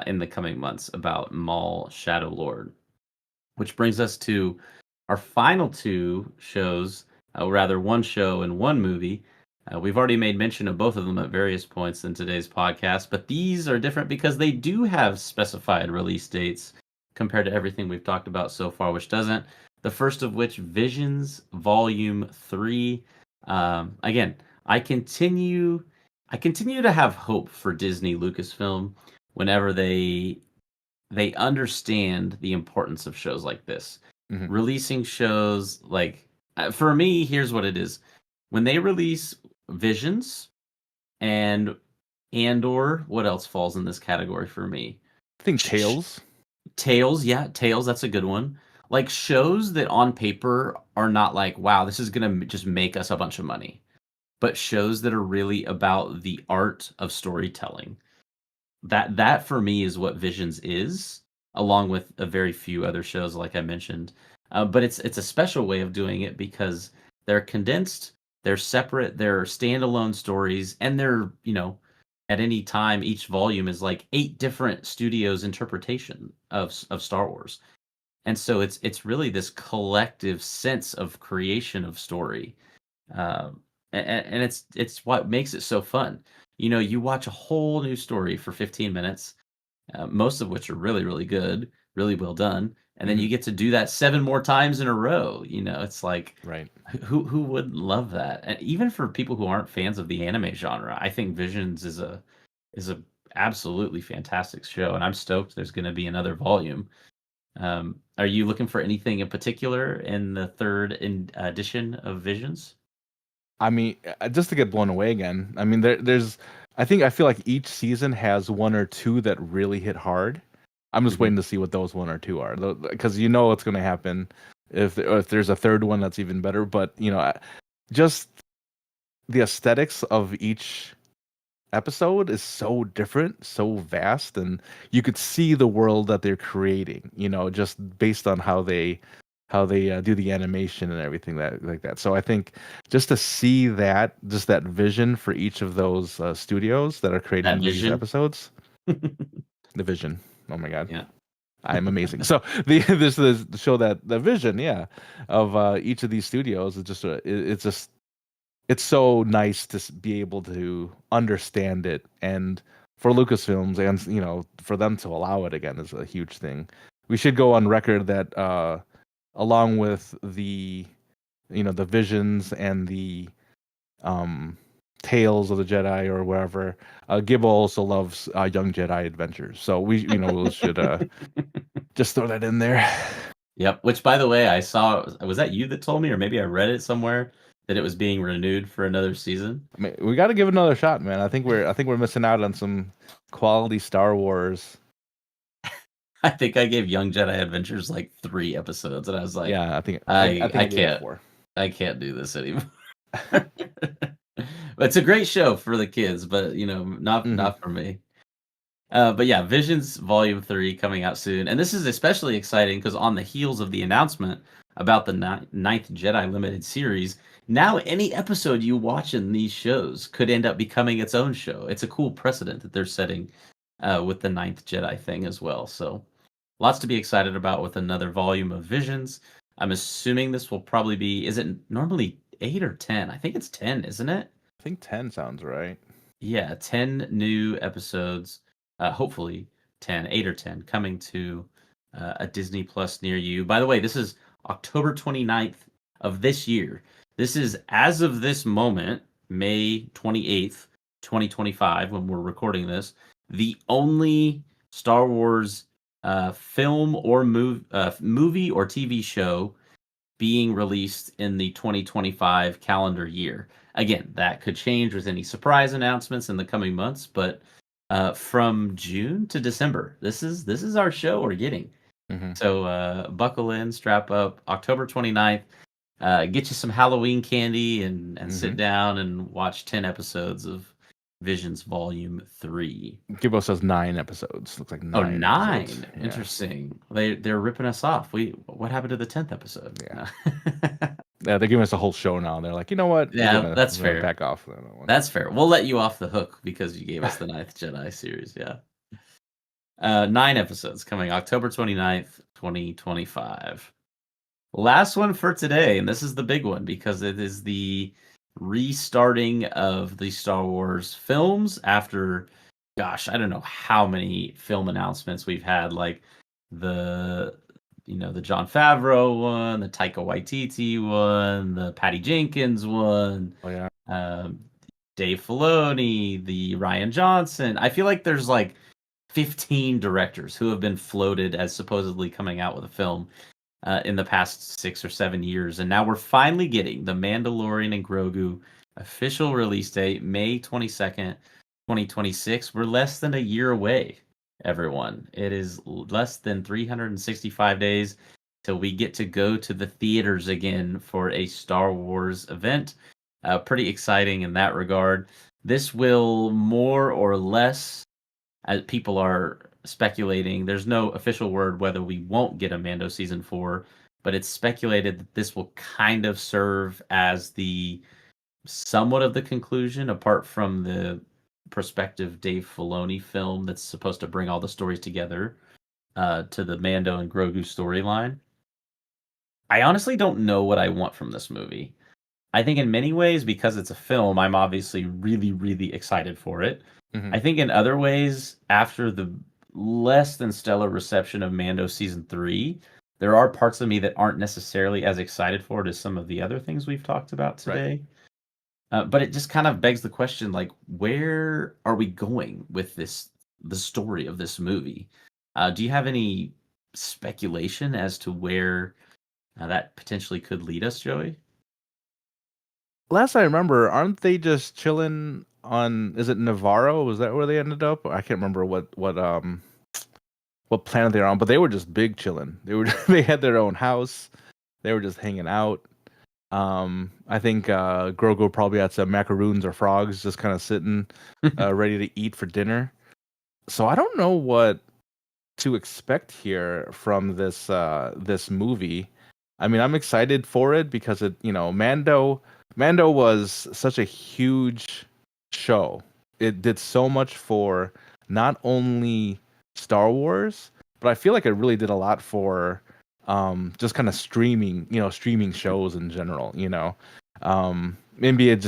A: in the coming months about Maul Shadow Lord. Which brings us to our final two shows, rather one show and one movie. We've already made mention of both of them at various points in today's podcast, but these are different because they do have specified release dates compared to everything we've talked about so far, which doesn't. The first of which, Visions Volume 3. Again, I continue I continue to have hope for Disney Lucasfilm whenever they understand the importance of shows like this.
B: Hmm.
A: Releasing shows like, for me, here's what it is. When they release Visions and Andor, what else falls in this category for me?
B: I think
A: Sh-
B: Tails.
A: Tales, yeah, Tales, that's a good one. Like shows that on paper are not like, wow, this is going to just make us a bunch of money, but shows that are really about the art of storytelling. That for me is what Visions is, along with a very few other shows like I mentioned. But it's a special way of doing it because they're condensed, they're separate, they're standalone stories, and they're at any time, each volume is like 8 different studios' interpretation of Star Wars. And so it's really this collective sense of creation of story. And it's what makes it so fun. You watch a whole new story for 15 minutes, most of which are really, really good, really well done, and then you get to do that 7 more times in a row. It's like,
B: Right.
A: who wouldn't love that? And even for people who aren't fans of the anime genre, I think Visions is a absolutely fantastic show, and I'm stoked there's going to be another volume. Are you looking for anything in particular in the edition of Visions?
B: I mean, just to get blown away again. I mean, I feel like each season has one or two that really hit hard. I'm just
A: Mhm.
B: waiting to see what those one or two are, because what's going to happen if there's a third one that's even better. But just the aesthetics of each episode is so different, so vast, and you could see the world that they're creating. Just based on how they do the animation and everything like that. So I think just to see just that vision for each of those studios that are
A: That
B: creating these
A: vision?
B: episodes, the vision. Oh my god,
A: Yeah.
B: I'm amazing. So this show that the vision, yeah, of each of these studios is just it's so nice to be able to understand it, and for Lucasfilms and for them to allow it again is a huge thing. We should go on record that along with the visions and the um tales of the Jedi or wherever, Gibbo also loves young Jedi adventures. So we should just throw that in there.
A: Yep, which, by the way, I saw, was that you that told me, or maybe I read it somewhere, that it was being renewed for another season?
B: I mean, we got to give it another shot, man. I think we're missing out on some quality Star Wars.
A: I think I gave Young Jedi Adventures like 3 episodes, and I was like,
B: Yeah, I think
A: I
B: I gave it
A: can't
B: 4.
A: I can't do this anymore. But it's a great show for the kids, but, not
B: Hmm.
A: not for me. But yeah, Visions Volume 3 coming out soon. And this is especially exciting because on the heels of the announcement about the Ninth Jedi Limited series, now any episode you watch in these shows could end up becoming its own show. It's a cool precedent that they're setting with the Ninth Jedi thing as well. So lots to be excited about with another volume of Visions. I'm assuming this will probably be, is it normally 8 or 10? I think it's 10, isn't it?
B: I think 10 sounds right.
A: Yeah, 10 new episodes, hopefully 10, 8 or 10, coming to a Disney Plus near you. By the way, this is October 29th of this year. This is, as of this moment, May 28th, 2025, when we're recording this, the only Star Wars film or movie or TV show being released in the 2025 calendar year. Again, that could change with any surprise announcements in the coming months, but from June to December, this is our show we're getting.
B: Hmm.
A: So buckle in, strap up. October 29th, get you some Halloween candy and sit
B: Hmm.
A: down and watch 10 episodes of Visions Volume 3.
B: Gibbo says 9 episodes. Looks like
A: Oh,
B: 9 episodes.
A: 9.
B: Yeah.
A: Interesting. They're ripping us off. What happened to the 10th episode?
B: Yeah.
A: No.
B: Yeah, they're giving us a whole show now. They're like, you know what? We're
A: Yeah,
B: gonna,
A: that's
B: we're gonna
A: fair.
B: back off on that one.
A: That's fair. We'll let you off the hook because you gave us the Ninth Jedi series. Yeah. 9 episodes coming October 29th, 2025. Last one for today, and this is the big one because it is the restarting of the Star Wars films after, gosh, I don't know how many film announcements we've had, like the the John Favreau one, the Taika Waititi one, the Patty Jenkins one,
B: Oh yeah.
A: um, Dave Filoni, the Ryan Johnson. I feel like there's like 15 directors who have been floated as supposedly coming out with a film in the past 6 or 7 years, and now we're finally getting the Mandalorian and Grogu official release date, May 22nd, 2026. We're less than a year away, everyone. It is less than 365 days till we get to go to the theaters again for a Star Wars event. Pretty exciting in that regard. This will more or less, as people are speculating, there's no official word whether we won't get a Mando season 4, but it's speculated that this will kind of serve as the somewhat of the conclusion, apart from the prospective Dave Filoni film that's supposed to bring all the stories together to the Mando and Grogu storyline. I honestly don't know what I want from this movie. I think in many ways, because it's a film, I'm obviously really, really excited for it.
B: Mhm.
A: I think in other ways, after the less than stellar reception of Mando season 3, there are parts of me that aren't necessarily as excited for it as some of the other things we've talked about
B: Right.
A: today. But it just kind of begs the question, like, where are we going with the story of this movie? Do you have any speculation as to where that potentially could lead us, Joey?
B: Last I remember, aren't they just chilling on? Is it Navarro? Was that where they ended up? I can't remember what planet they're on, but they were just big chilling. They were they had their own house. They were just hanging out. I think Grogu probably had some macaroons or frogs just kind of sitting, ready to eat for dinner. So I don't know what to expect here from this movie. I mean, I'm excited for it because Mando was such a huge show. It did so much for not only Star Wars, but I feel like it really did a lot for just kind of streaming shows in general. Maybe it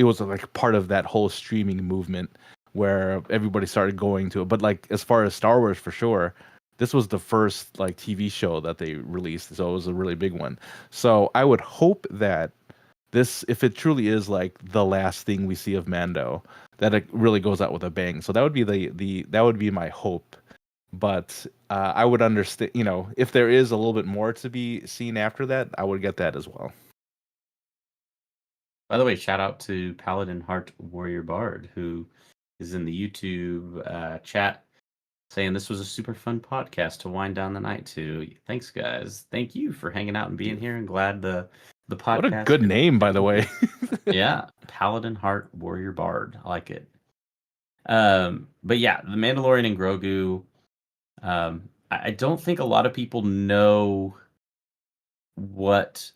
B: was like part of that whole streaming movement where everybody started going to it. But like as far as Star Wars for sure, this was the first like TV show that they released, so it was a really big one. So I would hope that this, if it truly is like the last thing we see of Mando, that it really goes out with a bang. So that would be that would be my hope. But I would understand, if there is a little bit more to be seen after that, I would get that as well.
A: By the way, shout out to Paladin Heart Warrior Bard, who is in the YouTube chat saying this was a super fun podcast to wind down the night to. Thanks, guys. Thank you for hanging out and being here, and glad the
B: What a
A: podcast.
B: good name, by the way.
A: Yeah, Paladin Heart Warrior Bard. I like it. But yeah, the Mandalorian and Grogu. I don't think a lot of people know what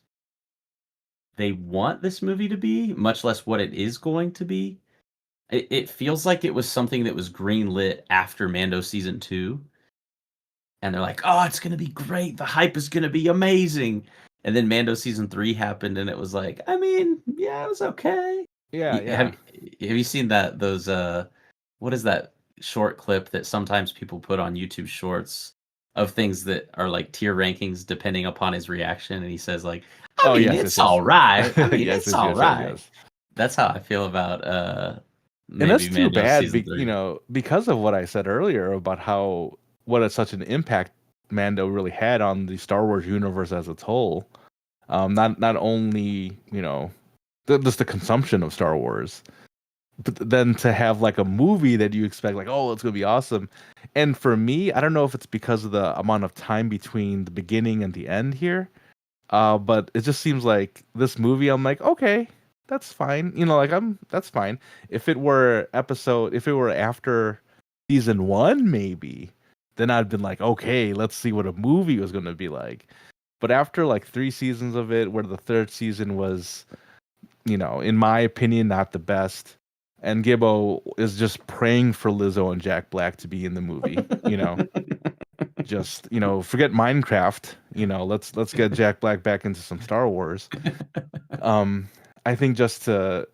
A: they want this movie to be, much less what it is going to be. It feels like it was something that was greenlit after Mando season 2, and they're like, "Oh, it's gonna be great. The hype is gonna be amazing." And then Mando season 3 happened, and it was like, I mean, yeah, it was okay.
B: Yeah, yeah.
A: Have you seen those what is that short clip that sometimes people put on YouTube Shorts of things that are like tier rankings depending upon his reaction, and he says like, I
B: Oh,
A: mean,
B: yes,
A: it's
B: yes, yes.
A: all right. I mean,
B: Yes,
A: it's
B: yes,
A: all
B: yes, yes,
A: right.
B: yes.
A: That's how I feel about
B: And that's
A: maybe
B: too
A: Mando
B: bad,
A: season 3.
B: because of what I said earlier about such an impact Mando really had on the Star Wars universe as a whole. Not only just the consumption of Star Wars, but then to have like a movie that you expect like, oh, it's gonna be awesome. And for me, I don't know if it's because of the amount of time between the beginning and the end here, but it just seems like this movie, I'm like, okay, that's fine. That's fine. If it were after season 1, maybe, then I'd been like, okay, let's see what a movie was gonna be like. But after like 3 seasons of it, where the third season was, in my opinion, not the best, and Gibbo is just praying for Lizzo and Jack Black to be in the movie, just forget Minecraft, let's get Jack Black back into some Star Wars. I think just and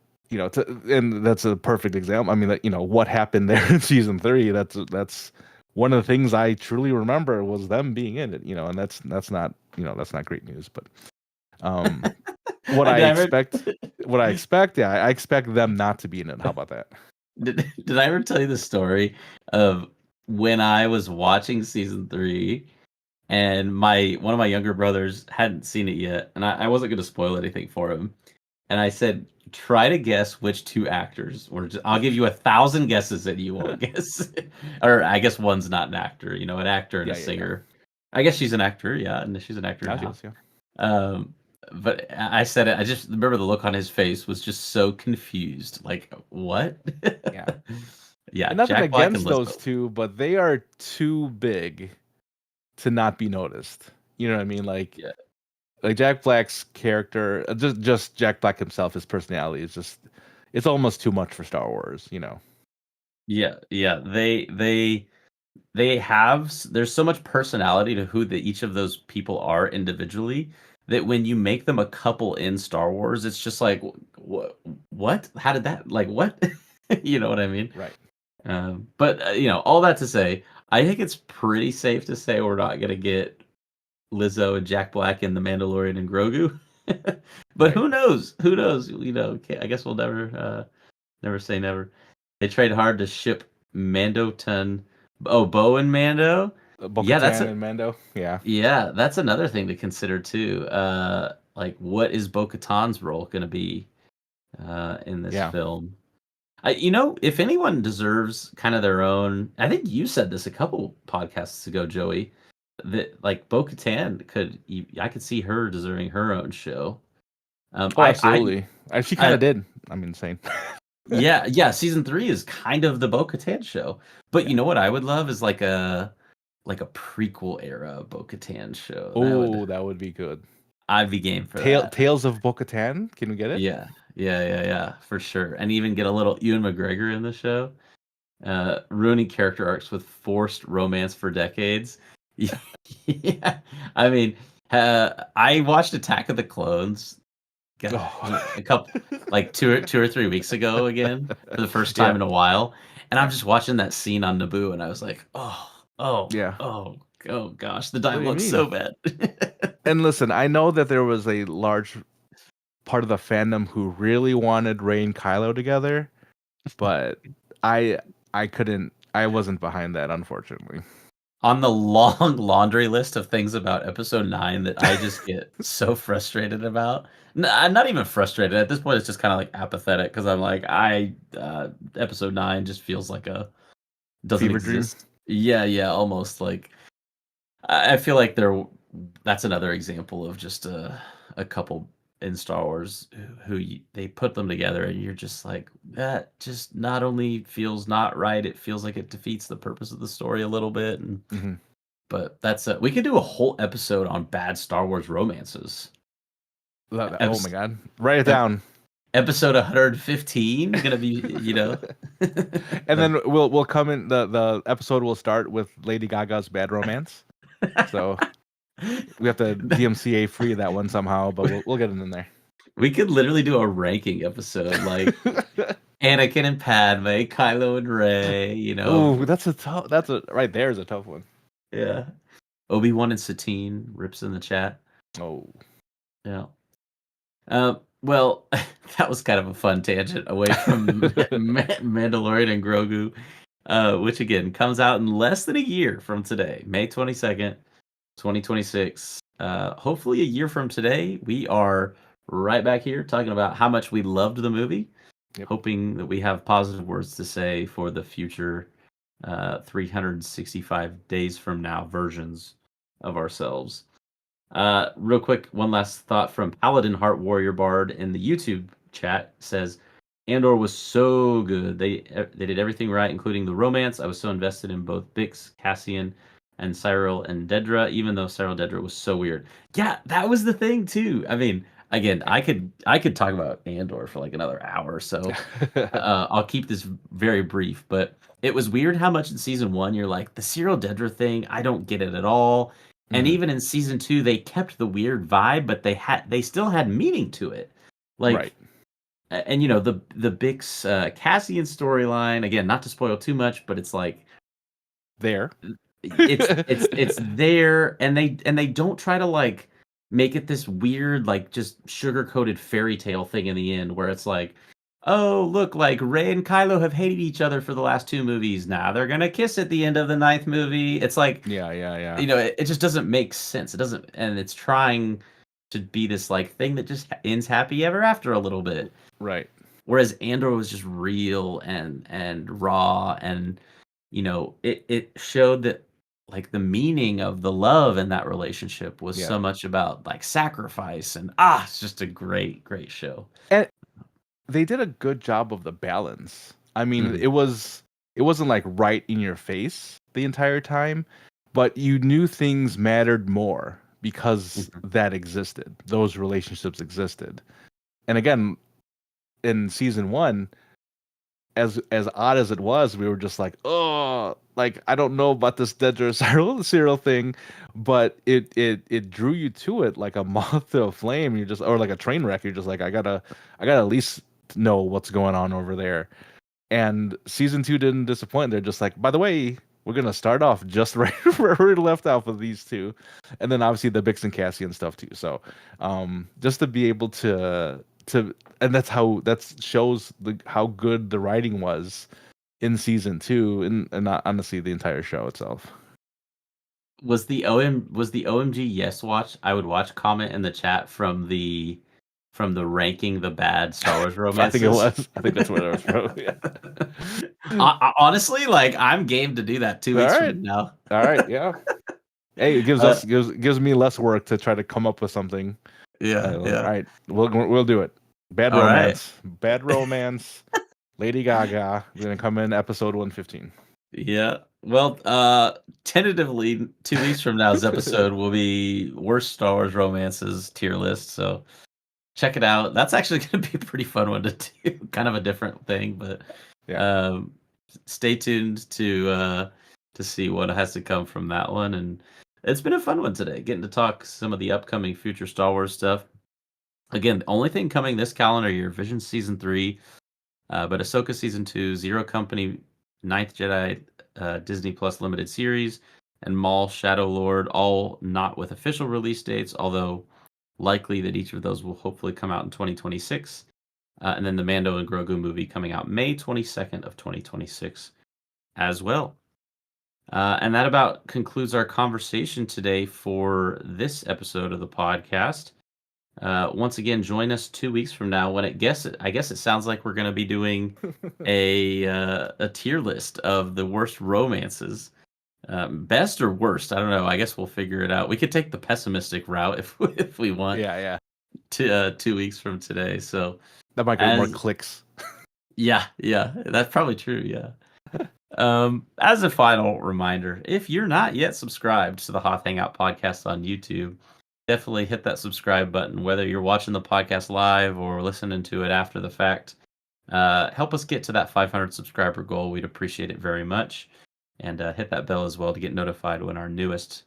B: that's a perfect example. I mean, that what happened there in season 3, that's one of the things I truly remember was them being in it, and that's not great news. But what I expect, yeah, I expect them not to be in it. How about that?
A: Did I ever tell you the story of when I was watching season 3 and one of my younger brothers hadn't seen it yet, and I wasn't going to spoil anything for him, and I said, try to guess which 2 actors, I'll give you 1,000 guesses and you won't guess. Or I guess one's not an actor, an actor and a singer. Yeah. I guess she's an actor, yeah, and she's an actor now.
B: Yeah.
A: But I said it. I just remember the look on his face was just so confused. Like, what?
B: Yeah.
A: Yeah.
B: And nothing
A: Jack Black
B: against
A: and
B: those two, but they are too big to not be noticed. You know what I mean? Like,
A: Yeah.
B: like Jack Black's character, just Jack Black himself, his personality is just, it's almost too much for Star Wars.
A: Yeah, yeah. They have there's so much personality to who each of those people are individually that when you make them a couple in Star Wars, it's just like what? How did that like what? You know what I mean?
B: Right.
A: But all that to say, I think it's pretty safe to say we're not gonna get Lizzo and Jack Black in The Mandalorian and Grogu. But
B: Right.
A: who knows? Who knows? I guess we'll never say never. They tried hard to ship Mando ton. Oh, Bo and Mando. Yeah,
B: Bo-Katan and Mando. Yeah.
A: that's another thing to consider too. Like what is Bo-Katan's role going to be in this
B: Yeah.
A: film? If anyone deserves kind of their own, I think you said this a couple podcasts ago, Joey, that like Bo-Katan I could see her deserving her own show.
B: Oh, absolutely. She kind
A: I
B: of did. I'm insane.
A: Yeah, yeah, season 3 is kind of the Bo-Katan show. But
B: Yeah.
A: you know what I would love is like a prequel era Bo-Katan show.
B: Oh, that would be good.
A: I'd be game for that.
B: Tales of Bo-Katan. Can we get it?
A: Yeah. Yeah, for sure. And even get a little Ewan McGregor in the show. Ruining character arcs with forced romance for decades. Yeah. I mean, I watched Attack of the Clones
B: Oh.
A: a couple like 2 or 3 weeks ago again for the first time
B: Yeah.
A: in a while, and I'm
B: Yeah.
A: just watching that scene on Naboo, and I was like,
B: Yeah.
A: oh gosh, the
B: What do you
A: dialogue's
B: mean?
A: so bad.
B: And listen, I know that there was a large part of the fandom who really wanted Rey and Kylo together, but I I wasn't behind that, unfortunately.
A: On the long laundry list of things about Episode 9 that I just get so frustrated about. I'm not even frustrated at this point. It's just kind of like apathetic because I'm like, Episode 9 just feels like a doesn't
B: Fever dream.
A: exist. Yeah, almost like I feel like that's another example of just a couple in Star Wars they put them together and you're just like that just not only feels not right, it feels like it defeats the purpose of the story a little bit.
B: Hmm.
A: But we could do a whole episode on bad Star Wars romances.
B: Oh my
A: Epis
B: god! Write it
A: ep
B: down.
A: Episode 115 gonna be,
B: And
A: the
B: then we'll come in. The episode will start with Lady Gaga's Bad Romance. So we have to DMCA free that one somehow, but we'll get it in there.
A: We could literally do a ranking episode, like Anakin and Padme, Kylo and Rey,
B: Oh, that's a right there is a tough one.
A: yeah. Obi-Wan and Satine rips in the chat.
B: Oh.
A: Yeah. Well, that was kind of a fun tangent away from Mandalorian and Grogu, which again comes out in less than a year from today, May 22nd, 2026. Hopefully, a year from today, we are right back here talking about how much we loved the movie,
B: Yep.
A: hoping that we have positive words to say for the future 365 days from now versions of ourselves. Real quick, one last thought from Paladin Heart Warrior Bard in the YouTube chat says, Andor was so good. They did everything right, including the romance. I was so invested in both Bix, Cassian, and Cyril and Dedra, even though Cyril Dedra was so weird. Yeah, that was the thing too. I mean, again, I could talk about Andor for like another hour, so I'll keep this very brief. But it was weird how much in season 1 you're like the Cyril Dedra thing. I don't get it at all. And
B: Mhm.
A: even in season 2, they kept the weird vibe, but they still had meaning to it. Like,
B: Right.
A: and the Bix Cassian storyline, again, not to spoil too much, but it's like
B: There.
A: it's there, and they don't try to like make it this weird like just sugar coated fairy tale thing in the end where it's like, oh look, like Rey and Kylo have hated each other for the last 2 movies. Now they're gonna kiss at the end of the 9th movie. It's like,
B: Yeah.
A: it just doesn't make sense. It doesn't, and it's trying to be this like thing that just ends happy ever after a little bit.
B: Right.
A: Whereas Andor was just real and raw, and it showed that like the meaning of the love in that relationship was
B: Yeah.
A: so much about like sacrifice, and it's just a great show.
B: And they did a good job of the balance. I mean,
A: Mhm.
B: it wasn't like right in your face the entire time, but you knew things mattered more because
A: Mhm.
B: that existed. Those relationships existed. And again, in season 1, as odd as it was, we were just like, oh, like I don't know about this dead serial thing, but it drew you to it like a moth to a flame. You just, or like a train wreck. You're just like, I gotta at least know what's going on over there. And season 2 didn't disappoint. They're just like, by the way, we're gonna start off just right where we left off with these two, and then obviously the Bix and Cassie and stuff too. So, just to be able to, and that shows how good the writing was in season 2, and not honestly the entire show itself.
A: Was the OMG yes watch? I would watch comment in the chat from the ranking the bad Star Wars
B: I think it
A: romances.
B: was. I think that's where it was from. Yeah.
A: Honestly, like I'm game to do that 2 weeks from now.
B: All right, yeah. Hey, it gives me less work to try to come up with something.
A: Yeah.
B: All right, we'll do it. Bad
A: All
B: romance. Right. Bad romance. Lady Gaga. We're gonna come in episode 115.
A: Yeah. Well, tentatively 2 weeks from now's episode will be worst Star Wars romances tier list. So check it out. That's actually going to be a pretty fun one to do. Kind of a different thing, but
B: yeah.
A: Stay tuned to see what has to come from that one. And it's been a fun one today, getting to talk some of the upcoming future Star Wars stuff. Again, the only thing coming this calendar year: Vision Season 3, but Ahsoka Season 2, Zero Company, Ninth Jedi, Disney Plus limited series, and Maul Shadow Lord, all not with official release dates, although likely that each of those will hopefully come out in 2026. And then the Mando and Grogu movie coming out May 22nd of 2026 as well. And that about concludes our conversation today for this episode of the podcast. Once again, join us 2 weeks from now when I guess it sounds like we're going to be doing a tier list of the worst romances. Best or worst, I don't know. I guess we'll figure it out. We could take the pessimistic route if we want.
B: Yeah.
A: To 2 weeks from today, so
B: that might get more clicks.
A: Yeah, that's probably true. Yeah. As a final reminder, if you're not yet subscribed to the Hoth Hangout podcast on YouTube, definitely hit that subscribe button. Whether you're watching the podcast live or listening to it after the fact, help us get to that 500 subscriber goal. We'd appreciate it very much. And hit that bell as well to get notified when our newest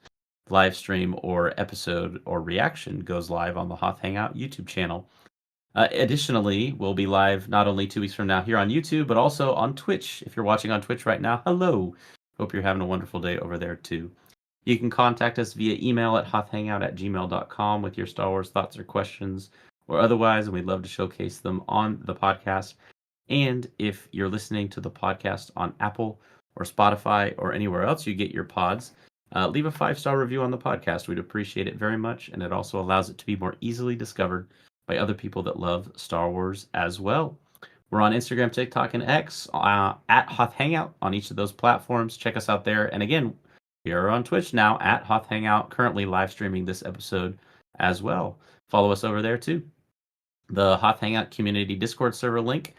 A: live stream or episode or reaction goes live on the Hoth Hangout YouTube channel. Additionally, we'll be live not only 2 weeks from now here on YouTube, but also on Twitch. If you're watching on Twitch right now, hello. Hope you're having a wonderful day over there too. You can contact us via email at hothhangout@gmail.com with your Star Wars thoughts or questions, or otherwise, and we'd love to showcase them on the podcast. And if you're listening to the podcast on Apple or Spotify or anywhere else you get your pods, leave a 5-star review on the podcast. We'd appreciate it very much, and it also allows it to be more easily discovered by other people that love Star Wars as well. We're on Instagram, TikTok, and X at Hoth Hangout on each of those platforms. Check us out there. And again, we are on Twitch now at Hoth Hangout, currently live streaming this episode as well. Follow us over there too. The Hoth Hangout community Discord server link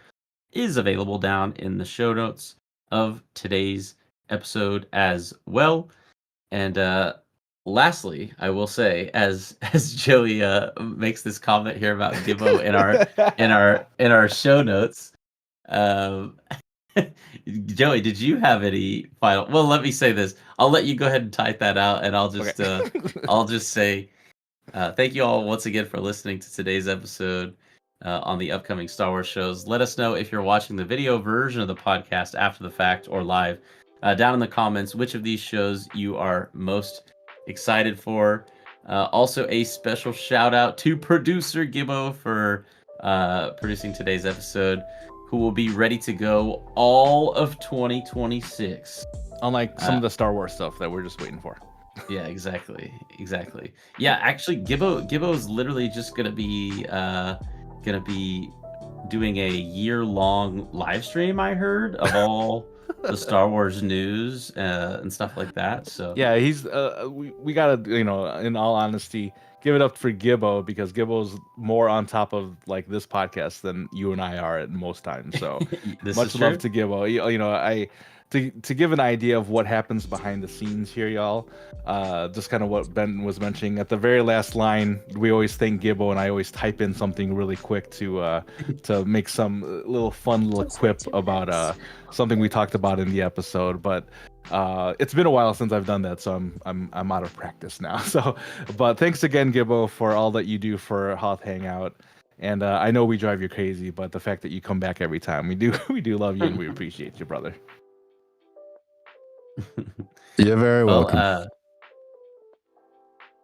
A: is available down in the show notes of today's episode as well. And lastly, I will say, as Joey makes this comment here about Gibbo in our show notes, Joey, did you have any final? Well, let me say this. I'll let you go ahead and type that out, and I'll just I'll just say thank you all once again for listening to today's episode on the upcoming Star Wars shows. Let us know if you're watching the video version of the podcast after the fact or live. Down in the comments, which of these shows you are most excited for. Also, a special shout out to Producer Gibbo for producing today's episode, who will be ready to go all of 2026.
B: Unlike some of the Star Wars stuff that we're just waiting for.
A: Yeah, exactly. Yeah, actually, Gibbo's literally just gonna be doing a year-long live stream, I heard, of all the Star Wars news and stuff like that. So
B: yeah, he's we gotta, in all honesty, give it up for Gibbo, because Gibbo's more on top of like this podcast than you and I are at most times. So
A: This is
B: much love
A: true.
B: to Gibbo. You know, to give an idea of what happens behind the scenes here, y'all. Just kind of what Ben was mentioning at the very last line. We always thank Gibbo, and I always type in something really quick to make some little fun little quip about something we talked about in the episode. But it's been a while since I've done that, so I'm out of practice now. So, but thanks again, Gibbo, for all that you do for Hoth Hangout. And I know we drive you crazy, but the fact that you come back every time, we do love you, and we appreciate you, brother.
C: You're very
A: Well,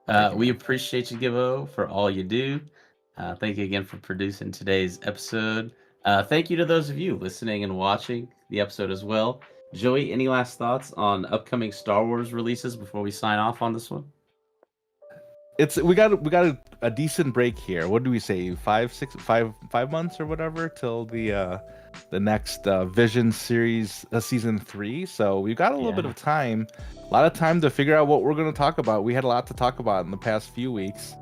C: welcome.
A: we appreciate you, Gibbo, for all you do. Thank you again for producing today's episode. Thank you to those of you listening and watching the episode as well. Joey, any last thoughts on upcoming Star Wars releases before we sign off on this one?
B: We got a decent break here. What do we say? 5 months or whatever till the next Vision series, season 3. So we've got a little bit of time, a lot of time to figure out what we're going to talk about. We had a lot to talk about in the past few weeks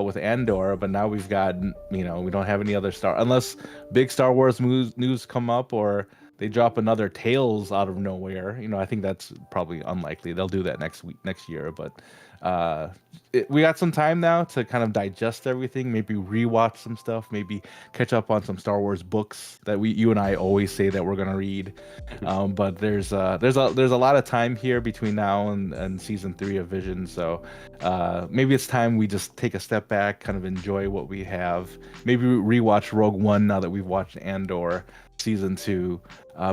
B: with Andor, but now we've got, we don't have any other unless big Star Wars news come up, or they drop another Tales out of nowhere. I think that's probably unlikely. They'll do that next year, but we got some time now to kind of digest everything, maybe rewatch some stuff, maybe catch up on some Star Wars books that you and I always say that we're gonna read. But there's a lot of time here between now and season 3 of Vision, so maybe it's time we just take a step back, kind of enjoy what we have. Maybe rewatch Rogue One now that we've watched Andor season 2.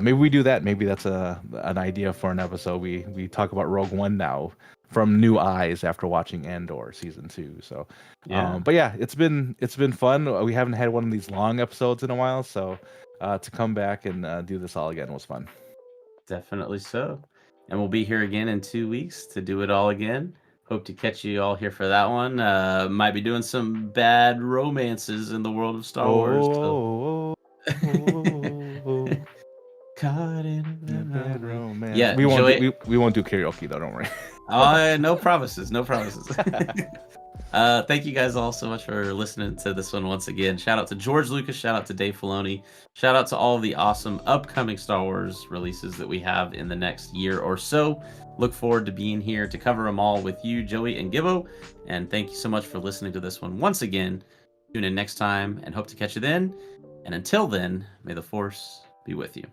B: Maybe we do that. Maybe that's an idea for an episode. We talk about Rogue One now from new eyes after watching Andor season 2. So, but yeah, it's been fun. We haven't had one of these long episodes in a while, so to come back and do this all again was fun.
A: Definitely so. And we'll be here again in 2 weeks to do it all again. Hope to catch you all here for that one. Might be doing some bad romances in the world of Star Wars. So. Caught in a bad romance.
B: Yeah, we won't do karaoke though. Don't worry.
A: No promises. No promises. Thank you guys all so much for listening to this one once again. Shout out to George Lucas. Shout out to Dave Filoni. Shout out to all of the awesome upcoming Star Wars releases that we have in the next year or so. Look forward to being here to cover them all with you, Joey and Gibbo. And thank you so much for listening to this one once again. Tune in next time and hope to catch you then. And until then, may the Force be with you.